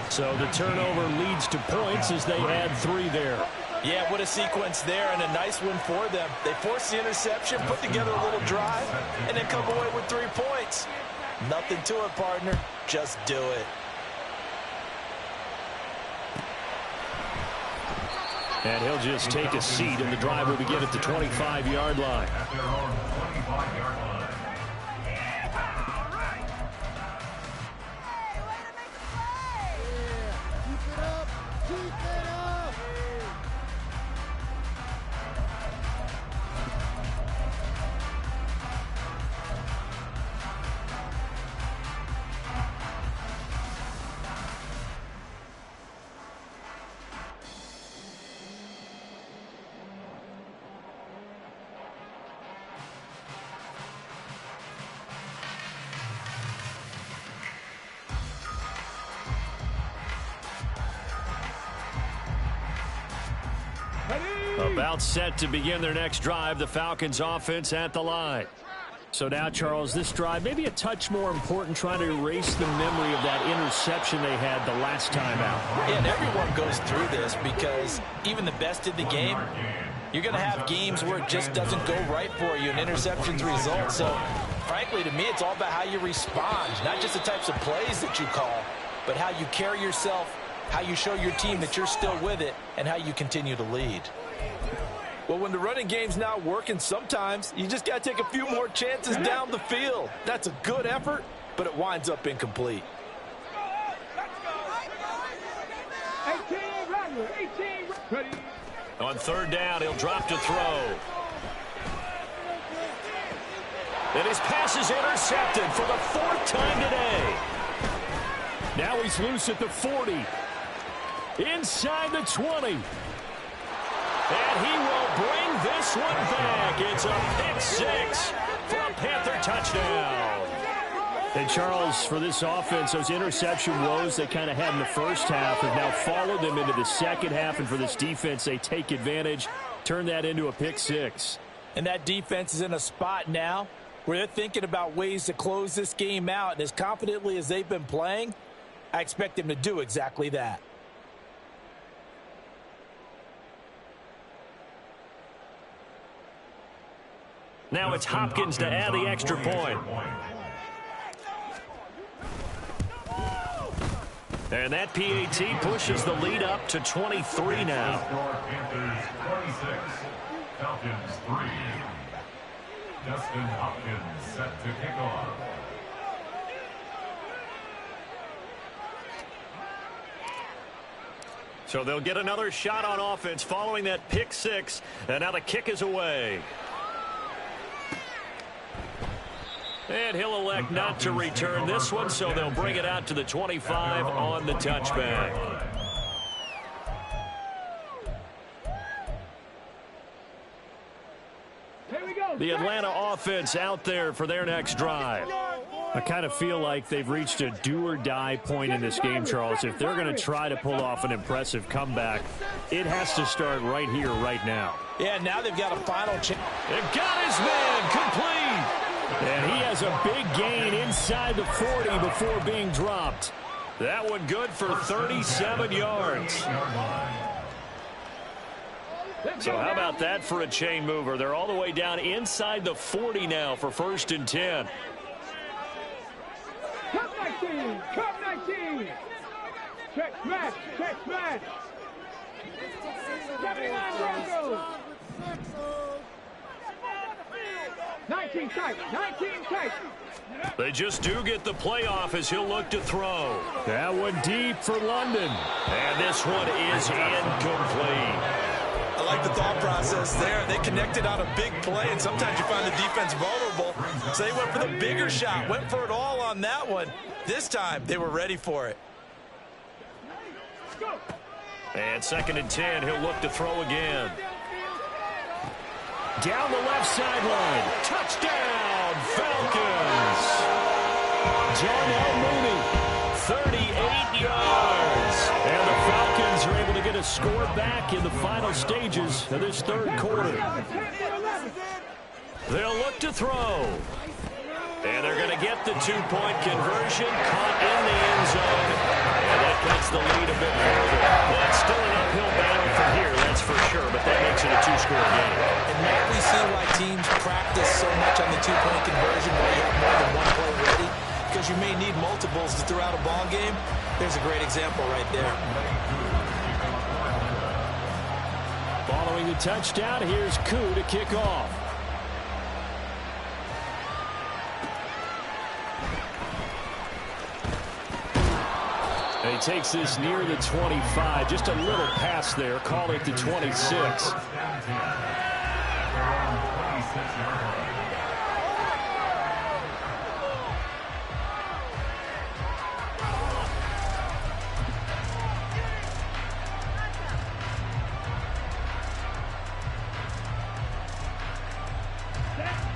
[SPEAKER 9] So the turnover leads to points as they add 3 there.
[SPEAKER 8] Yeah, what a sequence there, and a nice one for them. They forced the interception, put together a little drive, and then come away with 3 points. Nothing to it, partner. Just do it.
[SPEAKER 9] And he'll just take a seat, and the drive will begin at the 25-yard line.
[SPEAKER 5] At their own 25-yard line.
[SPEAKER 9] About set to begin their next drive, the Falcons offense at the line. So now, Charles, this drive maybe a touch more important, trying to erase the memory of that interception they had the last time out.
[SPEAKER 8] Yeah, and everyone goes through this because even the best in the game, you're going to have games where it just doesn't go right for you, and interceptions result. So, frankly, to me, it's all about how you respond, not just the types of plays that you call, but how you carry yourself, how you show your team that you're still with it, and how you continue to lead.
[SPEAKER 6] Well, when the running game's not working, sometimes you just got to take a few more chances down the field. That's a good effort, but it winds up incomplete.
[SPEAKER 7] 18,
[SPEAKER 9] On third down, he'll drop to throw. And his pass is intercepted for the 4th time today. Now he's loose at the 40. Inside the 20. And he will bring this one back. It's a pick-6 for a Panther touchdown. And, Charles, for this offense, those interception woes they kind of had in the first half have now followed them into the second half. And for this defense, they take advantage, turn that into a pick-6.
[SPEAKER 8] And that defense is in a spot now where they're thinking about ways to close this game out. And as confidently as they've been playing, I expect them to do exactly that.
[SPEAKER 9] Now it's Hopkins to add the extra point. And that PAT pushes the lead up to 23 now.
[SPEAKER 5] Panthers 26, Falcons 3. Justin Hopkins set to kick off.
[SPEAKER 9] So they'll get another shot on offense following that pick-6. And now the kick is away. And he'll elect not to return this one, so they'll bring it out to the 25 on the touchback. The Atlanta offense out there for their next drive. I kind of feel like they've reached a do-or-die point in this game, Charles. If they're going to try to pull off an impressive comeback, it has to start right here, right now.
[SPEAKER 8] Yeah, now they've got a final chance.
[SPEAKER 9] They've got his man complete. And he has a big gain inside the 40 before being dropped. That one good for 37 yards. So how about that for a chain mover? They're all the way down inside the 40 now for 1st and 10.
[SPEAKER 7] Cup 19, Cup 19. Check smash, check smash. 79 Broncos. 19 tight, 19 tight.
[SPEAKER 9] They just do get the playoff as he'll look to throw. That one deep for London. And this one is incomplete.
[SPEAKER 8] I like the thought process there. They connected on a big play, and sometimes you find the defense vulnerable. So they went for the bigger shot, went for it all on that one. This time, they were ready for it.
[SPEAKER 9] And 2nd and 10, he'll look to throw again. Down the left sideline. Touchdown, Falcons. Darnell Mooney, 38 yards. And the Falcons are able to get a score back in the final stages of this 3rd quarter. They'll look to throw. And they're going to get the 2-point conversion. Caught in the end zone. And that cuts the lead a bit further. Well, it's still an uphill battle from here, that's for sure.
[SPEAKER 8] 2-point conversion where you have more than one play ready, because you may need multiples throughout a ball game. There's a great example right there.
[SPEAKER 9] Following the touchdown, here's Koo to kick off. And he takes this near the 25. Just a little pass there. Call it the 26.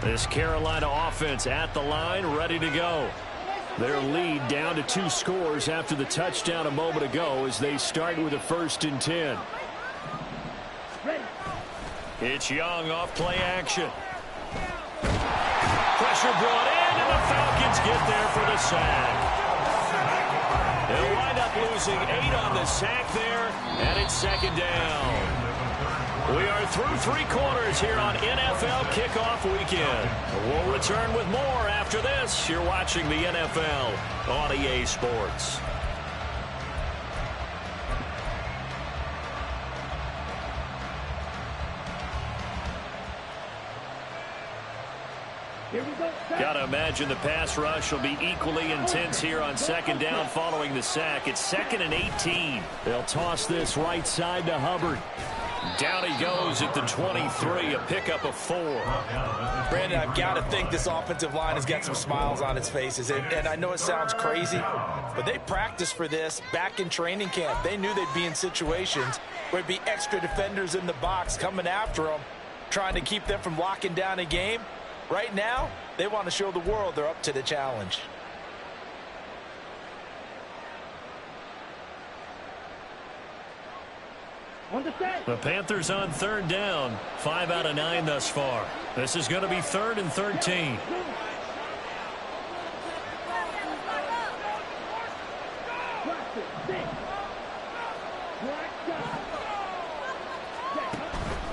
[SPEAKER 9] This Carolina offense at the line, ready to go. Their lead down to 2 scores after the touchdown a moment ago as they start with a 1st and 10. It's Young off play action. Pressure brought in, and the Falcons get there for the sack. They'll wind up losing 8 on the sack there, and it's 2nd down. We are through 3 quarters here on NFL Kickoff Weekend. We'll return with more after this. You're watching the NFL on EA Sports. Gotta imagine the pass rush will be equally intense here on 2nd down following the sack. It's 2nd and 18. They'll toss this right side to Hubbard. Down he goes at the 23, a pickup of 4.
[SPEAKER 8] Brandon, I've got to think this offensive line has got some smiles on its faces. And I know it sounds crazy, but they practiced for this back in training camp. They knew they'd be in situations where there'd be extra defenders in the box coming after them, trying to keep them from locking down a game. Right now, they want to show the world they're up to the challenge.
[SPEAKER 9] The Panthers on 3rd down. 5 out of 9 thus far. This is going to be 3rd and 13.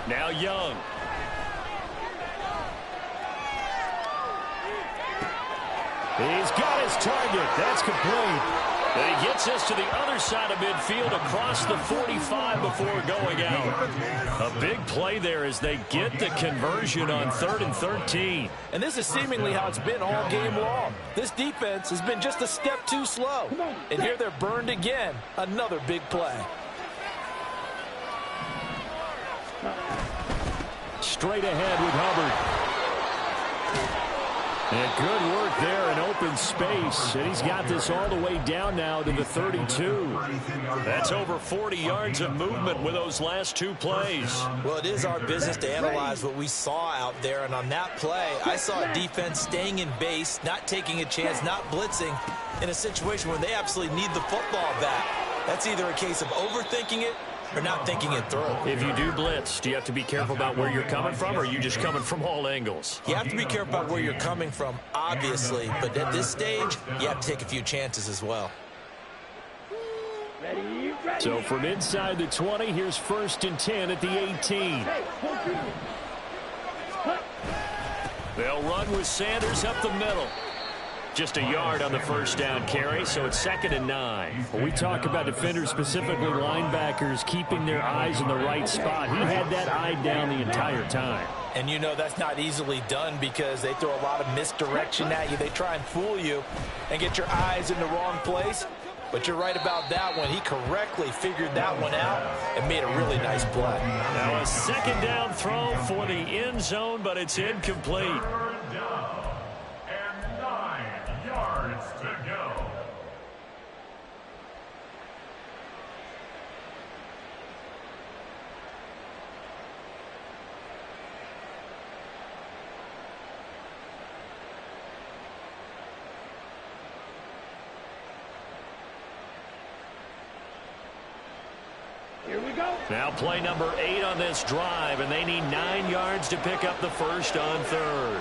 [SPEAKER 9] Now Young. He's got his target. That's complete. And he gets us to the other side of midfield across the 45 before going out. A big play there as they get the conversion on 3rd and 13.
[SPEAKER 8] And this is seemingly how it's been all game long. This defense has been just a step too slow. And here they're burned again. Another big play.
[SPEAKER 9] Straight ahead with Hubbard. And good work there in open space. And he's got this all the way down now to the 32. That's over 40 yards of movement with those last 2 plays.
[SPEAKER 8] Well, it is our business to analyze what we saw out there. And on that play, I saw a defense staying in base, not taking a chance, not blitzing in a situation where they absolutely need the football back. That's either a case of overthinking it or not thinking it through.
[SPEAKER 9] If you do blitz, do you have to be careful about where you're coming from, or are you just coming from all angles?
[SPEAKER 8] You have to be careful about where you're coming from, obviously. But at this stage, you have to take a few chances as well.
[SPEAKER 9] So from inside the 20, here's 1st and 10 at the 18. They'll run with Sanders up the middle. Just a yard on the 1st down carry, so it's 2nd and 9. When we talk about defenders, specifically linebackers, keeping their eyes in the right spot, he had that eye down the entire time.
[SPEAKER 8] And you know that's not easily done because they throw a lot of misdirection at you. They try and fool you and get your eyes in the wrong place. But you're right about that one. He correctly figured that one out and made a really nice play.
[SPEAKER 9] Now a 2nd down throw for the end zone, but it's incomplete. Now play number 8 on this drive, and they need 9 yards to pick up the 1st on 3rd.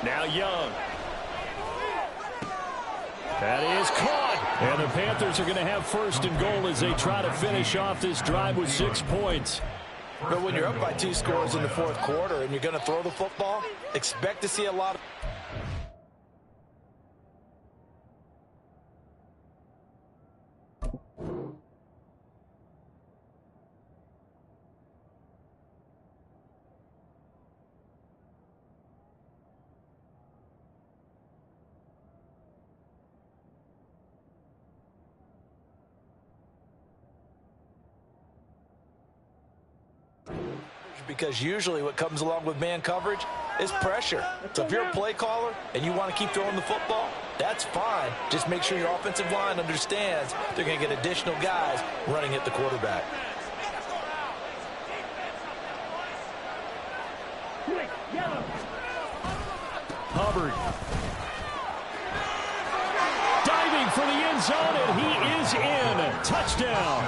[SPEAKER 9] Now Young. That is caught. And the Panthers are going to have first and goal as they try to finish off this drive with 6 points.
[SPEAKER 8] But when you're up by 2 scores in the fourth quarter and you're going to throw the football, expect to see a lot of... Because usually what comes along with man coverage is pressure. So if you're a play caller and you want to keep throwing the football, that's fine. Just make sure your offensive line understands they're going to get additional guys running at the quarterback.
[SPEAKER 9] Hubbard. Diving for the end zone, and he is in. Touchdown.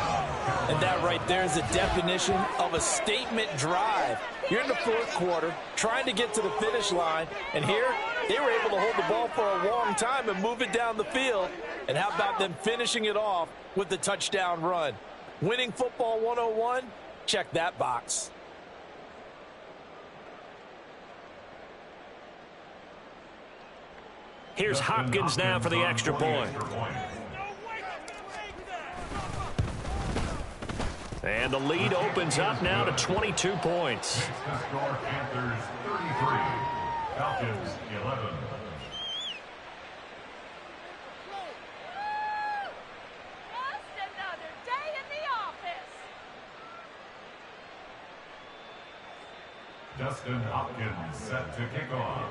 [SPEAKER 8] And that right there is the definition of a statement drive. You're in the fourth quarter, trying to get to the finish line, and here they were able to hold the ball for a long time and move it down the field. And how about them finishing it off with the touchdown run? Winning football 101? Check that box.
[SPEAKER 4] Here's Hopkins now for the extra point. And the lead opens up now to 22 points.
[SPEAKER 5] It's the score, Panthers 33, Falcons 11.
[SPEAKER 10] Just another day in the office.
[SPEAKER 5] Dustin Hopkins set to kick off.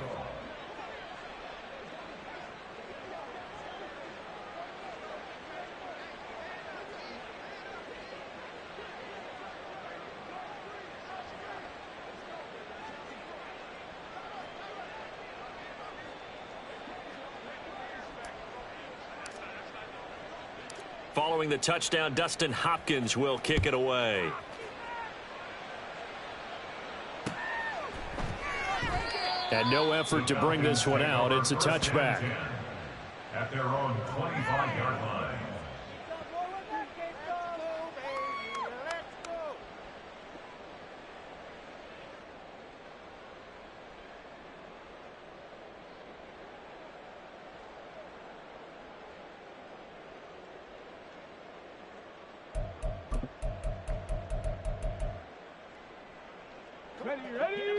[SPEAKER 4] Following the touchdown, Dustin Hopkins will kick it away.
[SPEAKER 9] And no effort to bring this one out. It's a touchback.
[SPEAKER 5] At their own 25-yard line.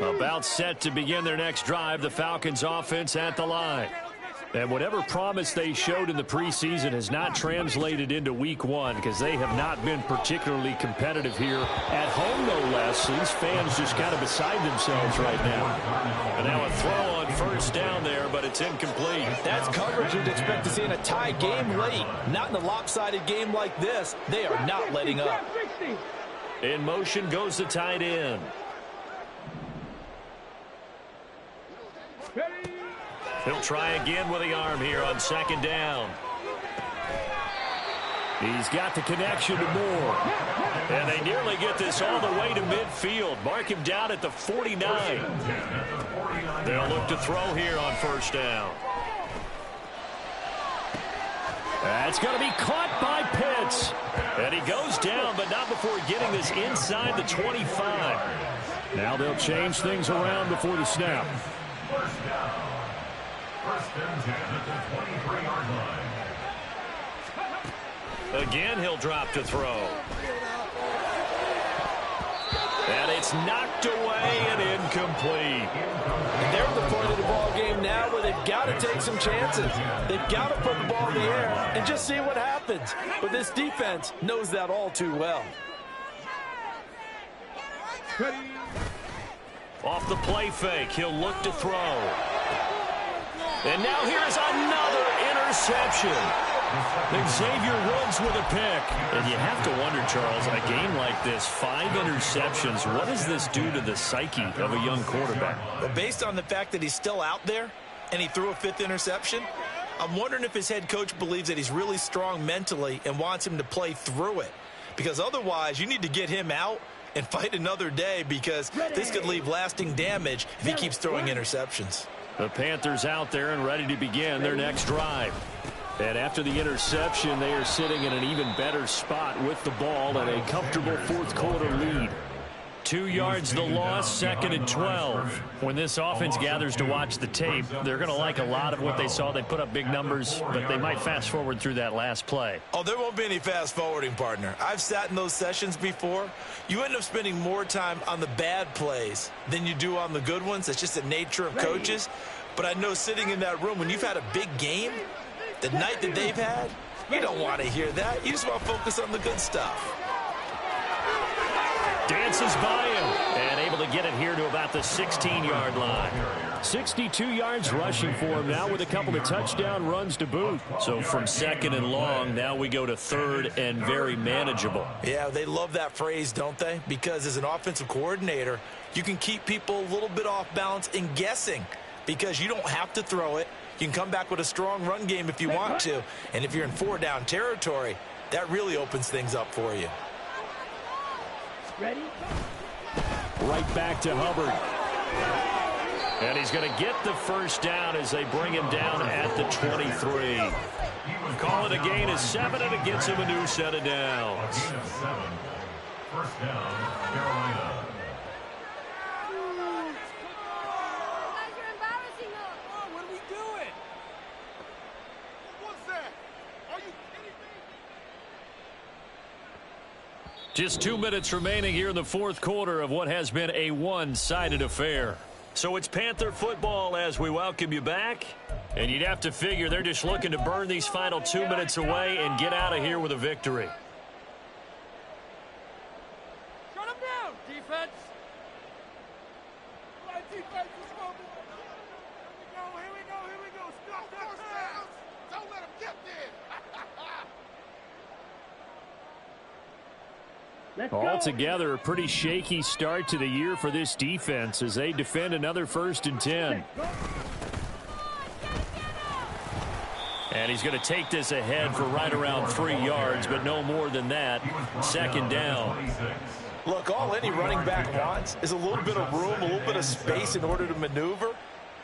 [SPEAKER 9] About set to begin their next drive, the Falcons offense at the line. And whatever promise they showed in the preseason has not translated into week one because they have not been particularly competitive here at home, no less. These fans just kind of beside themselves right now.
[SPEAKER 4] And now a throw on first down there, but it's incomplete.
[SPEAKER 8] That's coverage you'd expect to see in a tie game late. Not in a lopsided game like this. They are not letting up.
[SPEAKER 4] In motion goes the tight end. He'll try again with the arm here on second down.
[SPEAKER 9] He's got the connection to Moore.
[SPEAKER 4] And they nearly get this all the way to midfield. Mark him down at the 49. They'll look to throw here on first down.
[SPEAKER 9] That's going to be caught by Pitts.
[SPEAKER 4] And he goes down, but not before getting this inside the 25.
[SPEAKER 9] Now they'll change things around before the snap.
[SPEAKER 5] First down. First and 10 at the 23-yard line.
[SPEAKER 4] Again, he'll drop to throw. And it's knocked away and incomplete.
[SPEAKER 8] And they're at the point of the ball game now where they've got to take some chances. They've got to put the ball in the air and just see what happens. But this defense knows that all too well.
[SPEAKER 4] Off the play fake, he'll look to throw. And now here's another interception. Xavier Woods with a pick. And you have to wonder, Charles, in a game like this, 5 interceptions, what does this do to the psyche of a young quarterback?
[SPEAKER 8] Well, based on the fact that he's still out there and he threw a 5th interception, I'm wondering if his head coach believes that he's really strong mentally and wants him to play through it. Because otherwise, you need to get him out and fight another day because this could leave lasting damage if he keeps throwing interceptions.
[SPEAKER 9] The Panthers out there and ready to begin their next drive. And after the interception, they are sitting in an even better spot with the ball and a comfortable fourth-quarter lead. 2 yards the loss, 2nd and 12. When this offense gathers to watch the tape, they're going to like a lot of what they saw. They put up big numbers, but they might fast forward through that last play.
[SPEAKER 8] Oh, there won't be any fast forwarding, partner. I've sat in those sessions before. You end up spending more time on the bad plays than you do on the good ones. It's just the nature of coaches. But I know sitting in that room, when you've had a big game, the night that they've had, you don't want to hear that. You just want to focus on the good stuff.
[SPEAKER 9] Dances by him and able to get it here to about the 16-yard line. 62 yards rushing for him now with a couple of touchdown runs to boot. So from 2nd and long, now we go to 3rd and very manageable.
[SPEAKER 8] Yeah, they love that phrase, don't they? Because as an offensive coordinator, you can keep people a little bit off balance and guessing because you don't have to throw it. You can come back with a strong run game if you want to. And if you're in 4-down territory, that really opens things up for you.
[SPEAKER 7] Ready?
[SPEAKER 9] Right back to Hubbard. And he's going to get the first down as they bring him down at the 23. Call it a gain of 7, and it gets him a new set of downs.
[SPEAKER 5] First down, Carolina.
[SPEAKER 9] Just 2 minutes remaining here in the fourth quarter of what has been a one-sided affair. So it's Panther football as we welcome you back. And you'd have to figure they're just looking to burn these final 2 minutes away and get out of here with a victory.
[SPEAKER 7] Shut him down, defense. Come on, defense. Here we go. Stop that pass. Don't let him get there.
[SPEAKER 9] Altogether, a pretty shaky start to the year for this defense as they defend another 1st and 10. And he's going to take this ahead for right around 3 yards, but no more than that. 2nd down.
[SPEAKER 8] Look, all any running back wants is a little bit of room, a little bit of space in order to maneuver.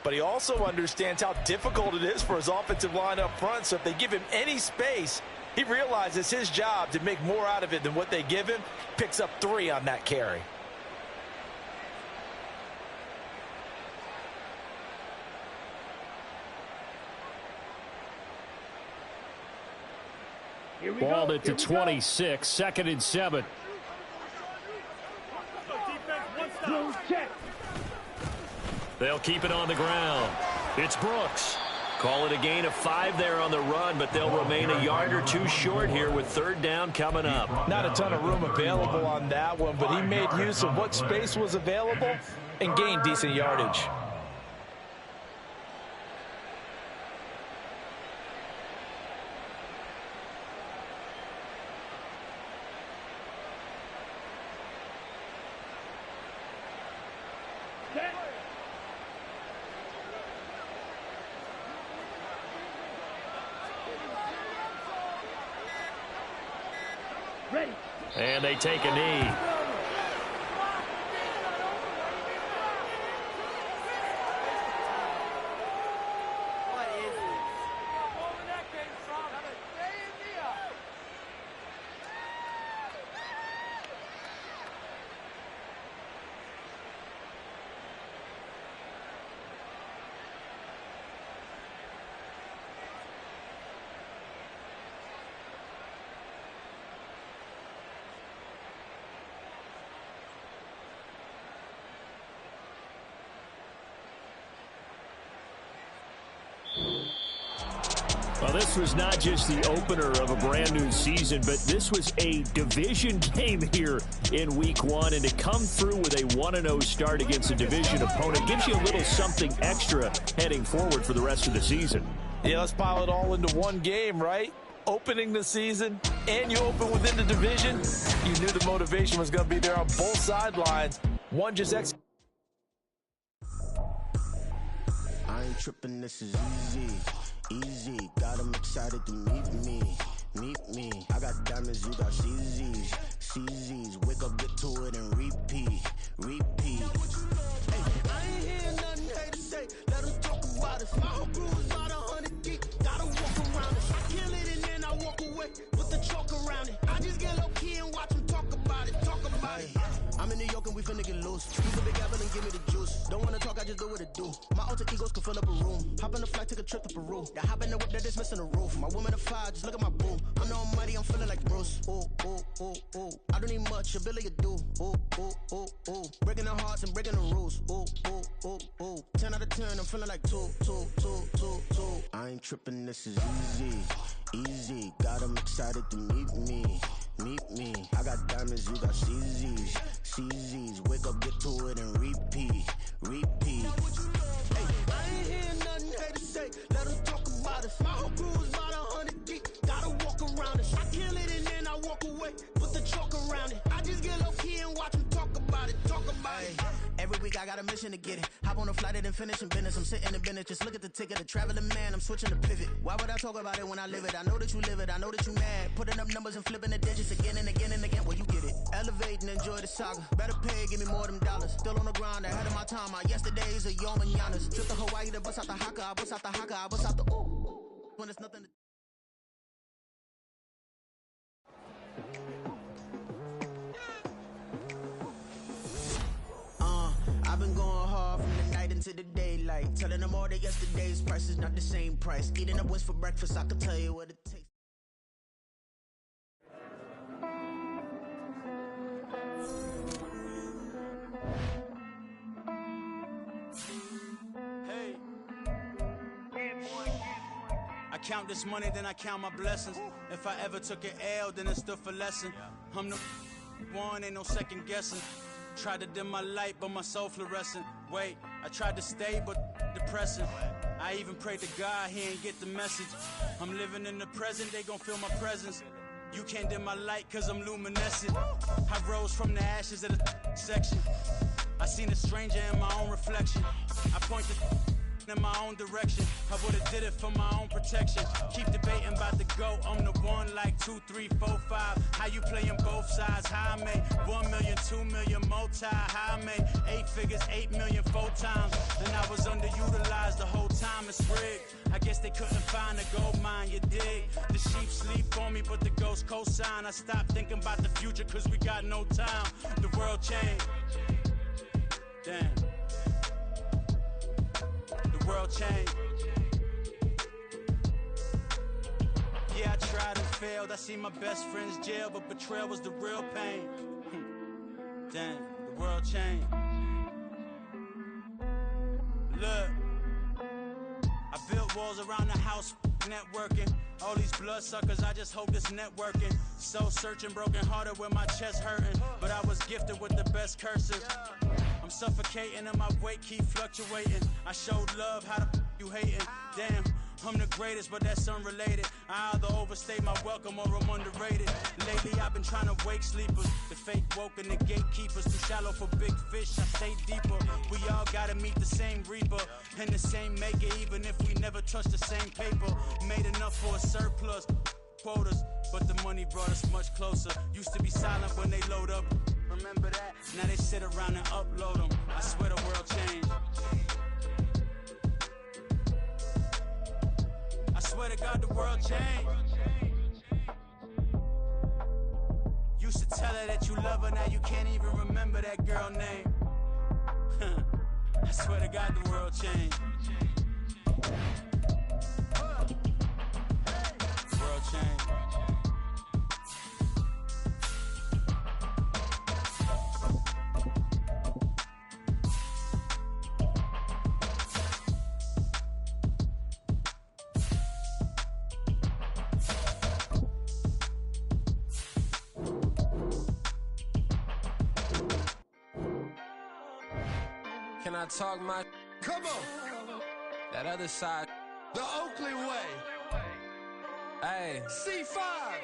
[SPEAKER 8] But he also understands how difficult it is for his offensive line up front. So if they give him any space, he realizes his job to make more out of it than what they give him. Picks up 3 on that carry.
[SPEAKER 9] Ball at the 26, 2nd and 7. They'll keep it on the ground. It's Brooks. Call it a gain of 5 there on the run, but they'll remain a yard or 2 short here with 3rd down coming up.
[SPEAKER 8] Not a ton of room available on that one, but he made use of what space was available and gained decent yardage.
[SPEAKER 9] And they take a knee. Well, this was not just the opener of a brand new season, but this was a division game here in week 1. And to come through with a 1-0 start against a division opponent gives you a little something extra heading forward for the rest of the season.
[SPEAKER 8] Yeah, let's pile it all into one game, right? Opening the season, and you open within the division. You knew the motivation was going to be there on both sidelines. One just executed.
[SPEAKER 11] I ain't tripping, this is easy, got them excited to meet me. I got diamonds, you got CZs, wake up, get to it, and repeat. Hey, I ain't hear nothing haters say, let them talk about it. My whole crew is about 100 deep, gotta walk around it. alter egos can fill up a room. Hop in the flight, take a trip to Peru. Then hop in the whip that is missing the roof. My woman a fire, just look at my boo. I'm the almighty, I'm feeling like Bruce. Ooh, ooh, ooh, ooh. I don't need much, ability to do. Ooh, ooh, ooh, ooh. Breaking the hearts and breaking the rules. Ooh, ooh, ooh, ooh. 10 out of 10, I'm feeling like 2, 2, 2, 2, 2. I ain't tripping, this is easy, easy. Got 'em excited to meet me. Meet me. I got diamonds, you got CZs. CZs. Wake up, get to it, and repeat. Repeat. Hey, I ain't hearing nothing haters say. Let them talk about us. My whole crew is about 100 deep. Gotta walk around it. I kill it and then I walk away. Put the chalk around it. I just get low key and watch them talk about it. Talk about it. Every week I got a mission to get it. Hop on a flight and then finish in business. I'm sitting in business. Just look at the ticket. A traveling man. I'm switching to pivot. Why would I talk about it when I live it? I know that you live it. I know that you mad. Putting up numbers and flipping the digits again and again and again. Well, you get it. Elevate and enjoy the saga. Better pay, give me more of them dollars. Still on the grind, ahead of my time. My yesterdays are your mananas. Trip to Hawaii to bust out the haka. I bust out the haka. I bust out the ooh. When it's nothing to I've been going hard from the night into the daylight. Telling them all that yesterday's price is not the same price. Eating up wings for breakfast, I can tell you what it tastes.
[SPEAKER 12] Hey. I count this money, then I count my blessings. If I ever took an L, then it stood for lesson. I'm the one, ain't no second guessing. Tried to dim my light, but my soul fluorescent. Wait, I tried to stay, but depressing. I even prayed to God, he ain't get the message. I'm living in the present, they gon' feel my presence. You can't dim my light, cause I'm luminescent. I rose from the ashes of the section. I seen a stranger in my own reflection. I pointed in my own direction. I would've did it for my own protection. Keep debating about the GOAT. I'm the one like 2, 3, 4, 5. How you playing both sides? How I made 1 million, 2 million, multi. How I made 8 figures, 8 million, 4 times. And I was underutilized the whole time. It's rigged. I guess they couldn't find a gold mine, you dig? The sheep sleep on me, but the ghost cosign. I stopped thinking about the future, cause we got no time. The world changed. Damn. The world changed. Yeah, I tried and failed. I see my best friends jail, but betrayal was the real pain. Damn, the world changed. Look, I built walls around the house, networking. All these bloodsuckers, I just hope this networking. Soul searching, broken hearted with my chest hurting. But I was gifted with the best cursive. I'm suffocating and my weight keep fluctuating. I showed love, how the you hating? Damn, I'm the greatest, but that's unrelated. I either overstay my welcome or I'm underrated. Lately I've been trying to wake sleepers. The fake woke and the gatekeepers. Too shallow for big fish, I stay deeper. We all gotta meet the same reaper and the same maker, even if we never touch the same paper. Made enough for a surplus quotas, but the money brought us much closer. Used to be silent when they load up. Remember that? Now they sit around and upload them. I swear the world changed. I swear to God the world changed. Used to tell her that you love her, now you can't even remember that girl name. I swear to God the world changed. The world changed.
[SPEAKER 13] Can I talk my? Come on. That other side. The Oakley way. Hey. C5.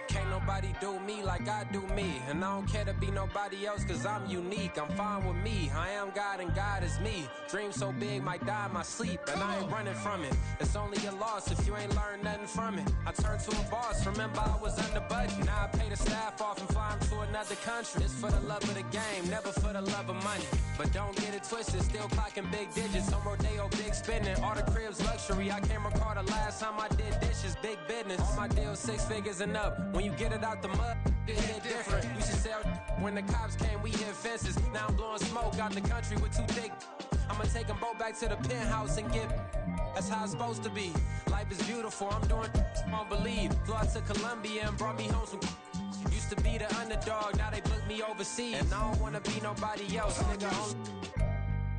[SPEAKER 13] Can't nobody do me like I do me. And I don't care to be nobody else cause I'm unique. I'm fine with me. I am God and God is me. Dream so big might die in my sleep. And I ain't running from it. It's only a loss if you ain't learned nothing from it. I turned to a boss. Remember I was under budget. Now I pay the staff off and fly them to another country. It's for the love of the game, never for the love of money. But don't get it twisted, still clocking big digits. On Rodeo, big spending. All the cribs luxury. I can't recall the last time I did dishes. Big business. All my my deal 6 figures and up. When you get it out the mud, it hit different. You should sell when the cops came, we hit fences. Now I'm blowing smoke out the country with 2 thick. I'ma take them both back to the penthouse and get. That's how it's supposed to be. Life is beautiful, I'm doing won't believe. Flew out to Colombia and brought me home some. Used to be the underdog, now they book me overseas. And I don't wanna be nobody else, nigga.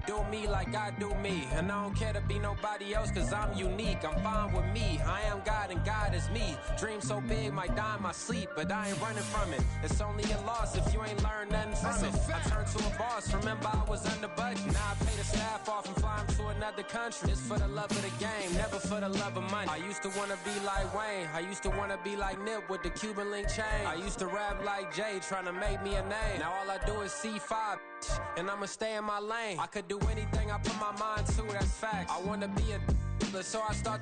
[SPEAKER 13] Do me like I do me. And I don't care to be nobody else, cause I'm unique. I'm fine with me, I am God and God is me. Dream so big, might die in my sleep, but I ain't running from it. It's only a loss if you ain't learned nothing from it. I turned to a boss, remember I was under budget. Now I pay the staff off and fly them to another country. It's for the love of the game, never for the love of money. I used to wanna be like Wayne, I used to wanna be like Nip with the Cuban link chain. I used to rap like Jay, trying to make me a name. Now all I do is C5, and I'ma stay in my lane. I could do anything I put my mind to, that's facts. I wanna be a so I start.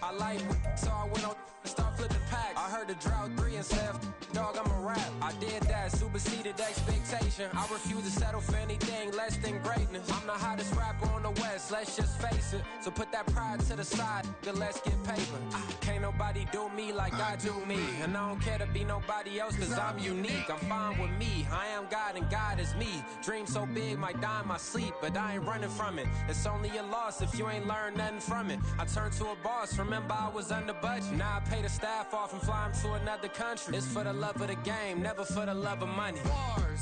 [SPEAKER 13] I like so I went on and start flipping packs. I heard the drought 3 and said, dog, I'm a rap. I did that, superseded expectation. I refuse to settle for anything less than greatness. I'm the hottest rapper on the West, let's just face it. So put that pride to the side, then let's get paper. Can't nobody do me like I do me. And I don't care to be nobody else, cause I'm unique. I'm fine with me, I am God and God is me. Dream so big, might die in my sleep, but I ain't running from it. It's only a loss if you ain't learned nothing from it. I turned to a boss, remember I was under budget. Now I pay the staff off and fly them to another country. It's for the love of the game, never for the love of money.
[SPEAKER 14] Bars,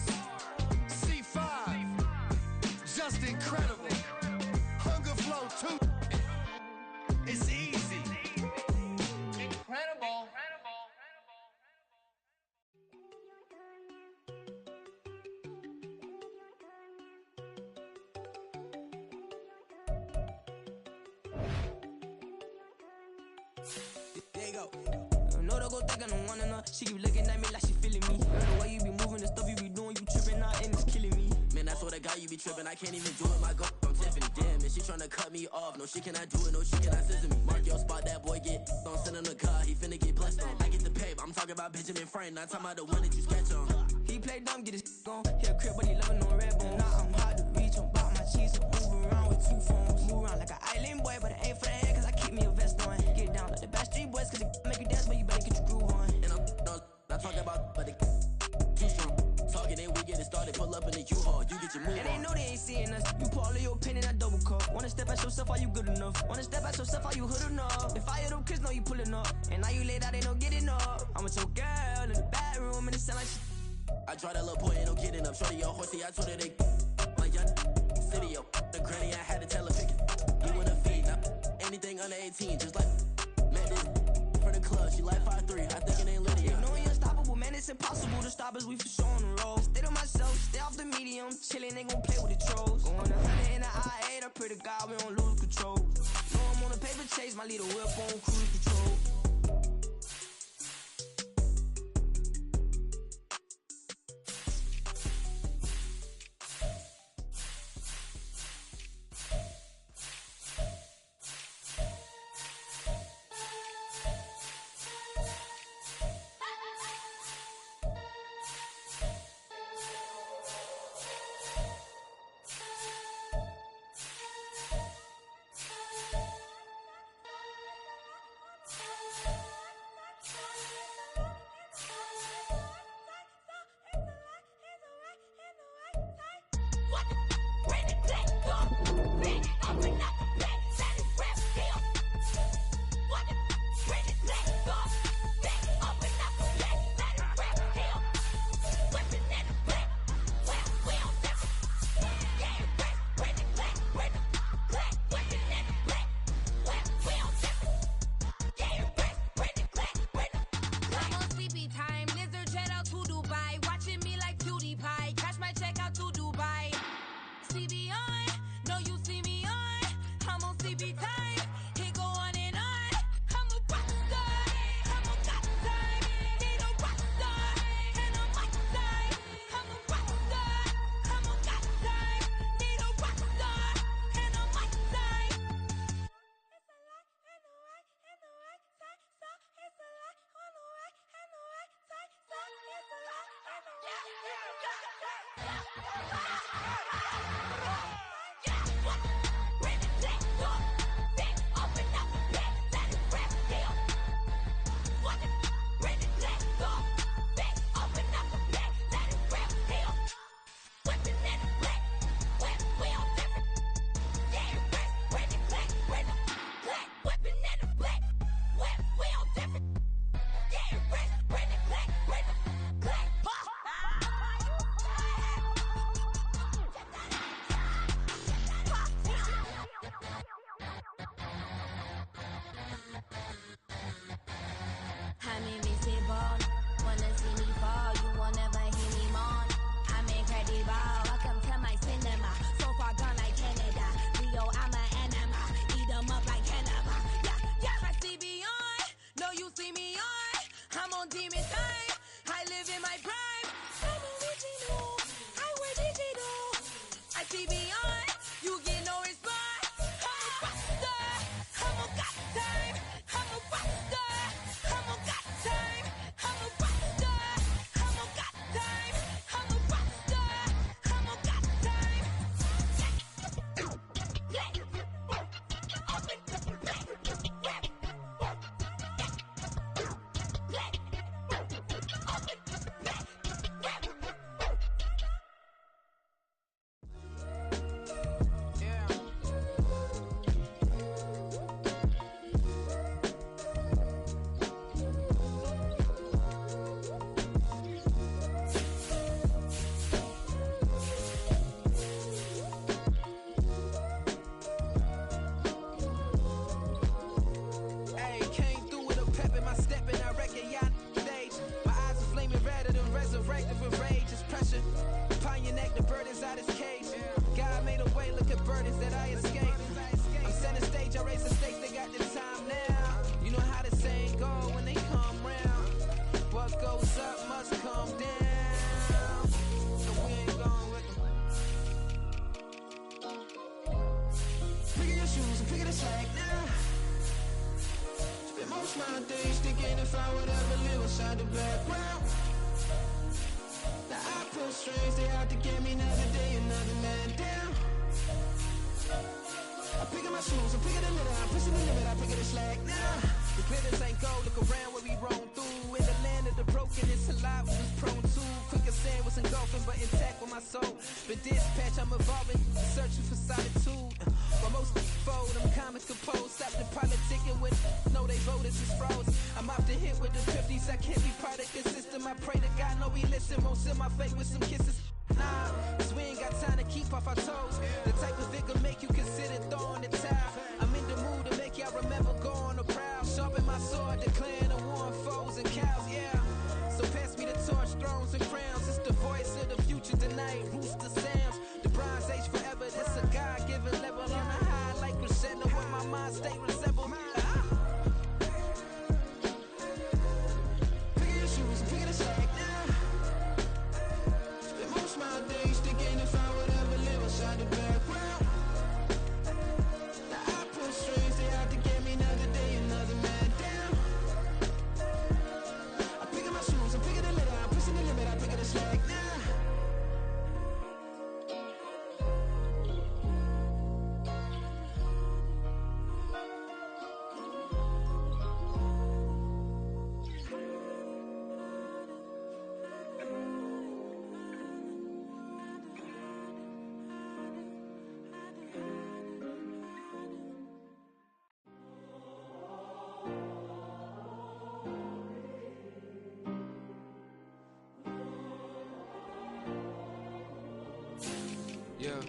[SPEAKER 14] C5, just incredible. Hunger Flow 2, it's easy. Incredible.
[SPEAKER 3] There you go. No, don't go think I don't wanna know. She keep looking at me like she feeling me. The way you be moving, the stuff you be doing, you tripping out and it's killing me. Man, I swear to God, you be tripping. I can't even do it. My girl, I'm Tiffany. Damn, and she tryna cut me off. No, she cannot do it. No, she cannot scissor me. Mark your spot, that boy get on. Send him the car, he finna get blessed on. I get the paper. I'm talking about Benjamin Franklin. Not talking about the one that you sketch on. He play dumb, get his gone. He a crib, but he loving on red bone. Now I'm hard to reach. I'm about my cheese. Move around with 2 phones. Move around like an island boy, but it ain't for the head, cause I keep me a vest on. Get down like the Backstreet Boys, cause it make you dance, but you better get your groove on. And I'm not talking about, but it too strong. Talking, then we get it started. Pull up in the U-Haul, you get your move on. And they know they ain't seeing us. You pour all of your pen in that double cup. Wanna step at yourself, are you good enough? Wanna step at yourself, are you hood enough? If I hear them kids know you pulling up, and now you laid out, they don't get enough. I'm with your girl in the bedroom, and it sound like I tried that little boy, ain't no kidding up. Shorty, your horsey, I told her they my young city, yo. The granny, I had to tell her pick it. You wanna feed, now anything under 18, just like met this for the club. She like 5'3", I think it ain't Lydia. You know we unstoppable, man, it's impossible to stop us. We for sure on the road. Stay to myself, stay off the medium, chillin', they gon' play with the trolls. Going 100 in the I-8, I pray to God we don't lose control. Know I'm on a paper chase, my little whip on cruise control.
[SPEAKER 1] thinking if I would ever live inside the background. Now I pull strings, they out to get me another day, another man down. I'm picking my shoes, I'm picking the litter, I'm pushing the limit, I'm picking the slack now.
[SPEAKER 3] The glitters ain't gold, look around where we roam through. In the land of the broken, it's a lot we was prone to. Quicker sand was engulfing, but intact with my soul. Been dispatched, I'm evolving, searching for solitude. While most fold, I'm comics composed. Stop the politicking when know they voters is froze. I'm off the hit with the 50s, I can't be part of the system. I pray to God, no, he listen, won't seal my fate with some kisses. Nah, cause we ain't got time to keep off our toes. The type of vigor make you consider throwing the towel. I'm in the mood to make y'all remember going to proud. Sharpen my sword, declaring the war on foes and cows, yeah. So pass me the torch, thrones and crowns. It's the voice of the future tonight, rooster sounds. The Bronze Age forever, this a God-given level. On a high like crescendo when my mind stay resembled.
[SPEAKER 1] Picking your shoes, picking the slack now. Spend most of my days thinking if I would ever live inside the background. Now I pull strings, they out to get me another day, another man down. I'm picking my shoes, I'm picking the litter, I'm pushing the limit, I'm picking the slack now.
[SPEAKER 15] Yeah.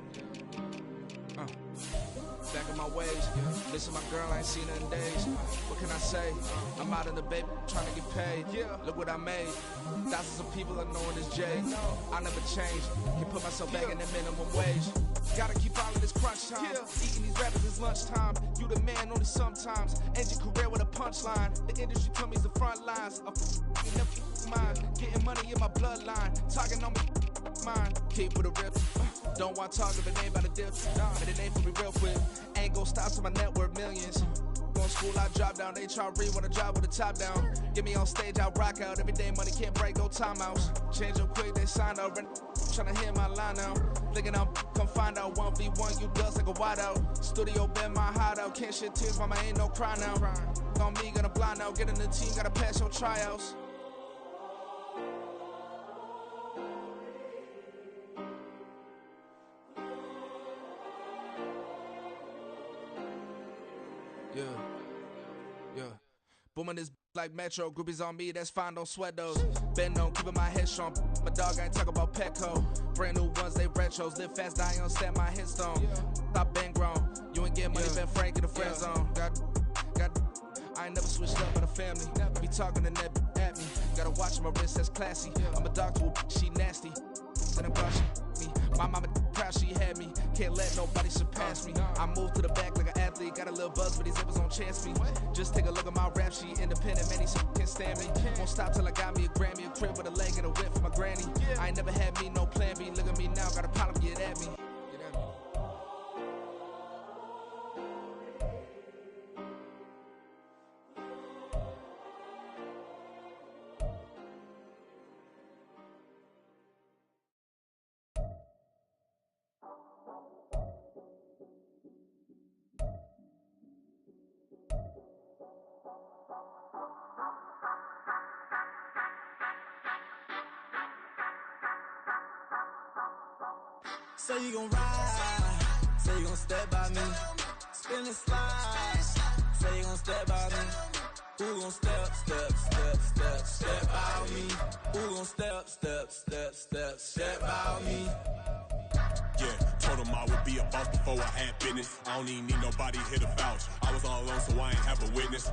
[SPEAKER 15] Back in my ways. Listen, my girl, I ain't seen her in days. What can I say? I'm out in the baby, trying to get paid. Look what I made. Thousands of people are knowing this Jay. I never change. Can put myself back in the minimum wage. Gotta keep all of this crunch time. Eating these rappers is lunchtime. You the man only sometimes. End your career with a punchline. The industry to me is the front lines. Mine. Getting money in my bloodline. Talking on me. Mine. Keep with a rip. Don't want to talk if it ain't about a dip. But it ain't for me real quick. Ain't gon' stop till my net worth millions. Going school, I drop down. They try to read when I drop with the top down. Get me on stage, I rock out. Every day money can't break, no timeouts. Change them quick, they signed up. Tryna hear my line now. Thinking I'm come find out 1v1, you dust like a wideout. Studio been my hideout. Can't shed tears, mama ain't no cry now. On me, gonna blind out. Get in the team, gotta pass your tryouts. Yeah. Booming this like Metro, groupies on me, that's fine, don't sweat those. Been on, keeping my head strong. My dog ain't talk about Petco. Brand new ones, they retros. Live fast, die on set, my headstone. Stop been grown. You ain't getting money, been Frank in the friend zone. Got. I ain't never switched up on the family. Be talking to that at me. Gotta watch my wrist, that's classy. I'm a doctor, she nasty. And I'm glad she me. My mama proud she had me. Can't let nobody surpass me. I moved to the back like an athlete. Got a little buzz, but these zippers don't chance me. Just take a look at my rap sheet. Independent, man, these can't stand me. Won't stop till I got me a Grammy, a crib with a leg and a whip for my granny. I ain't never had me no plan B. Look at me now, got a problem, get at me.
[SPEAKER 1] Say you gon' ride, say you gon' step by me, spin and slide, say you gon' step by me. Who gon' step by me? Who gon' step by me?
[SPEAKER 16] Yeah, told him I would be a boss before I had business. I don't even need nobody here to vouch. I was all alone, so I ain't have a witness.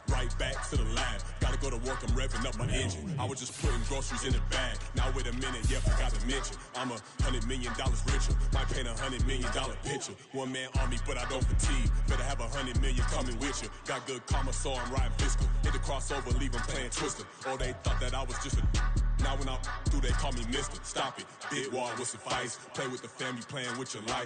[SPEAKER 16] Right back to the lab. Gotta go to work, I'm revving up my engine. I was just putting groceries in the bag. Now wait a minute, yep, I gotta mention. I'm $100 million richer. Might paint $100 million picture. One man army, but I don't fatigue. Better have 100 million coming with you. Got good karma, so I'm riding fiscal. Hit the crossover, leave them playing Twister. Or they thought that I was just a. Now when I'm through, they call me Mister. Stop it. Big wall would suffice. Play with the family, playing with your life.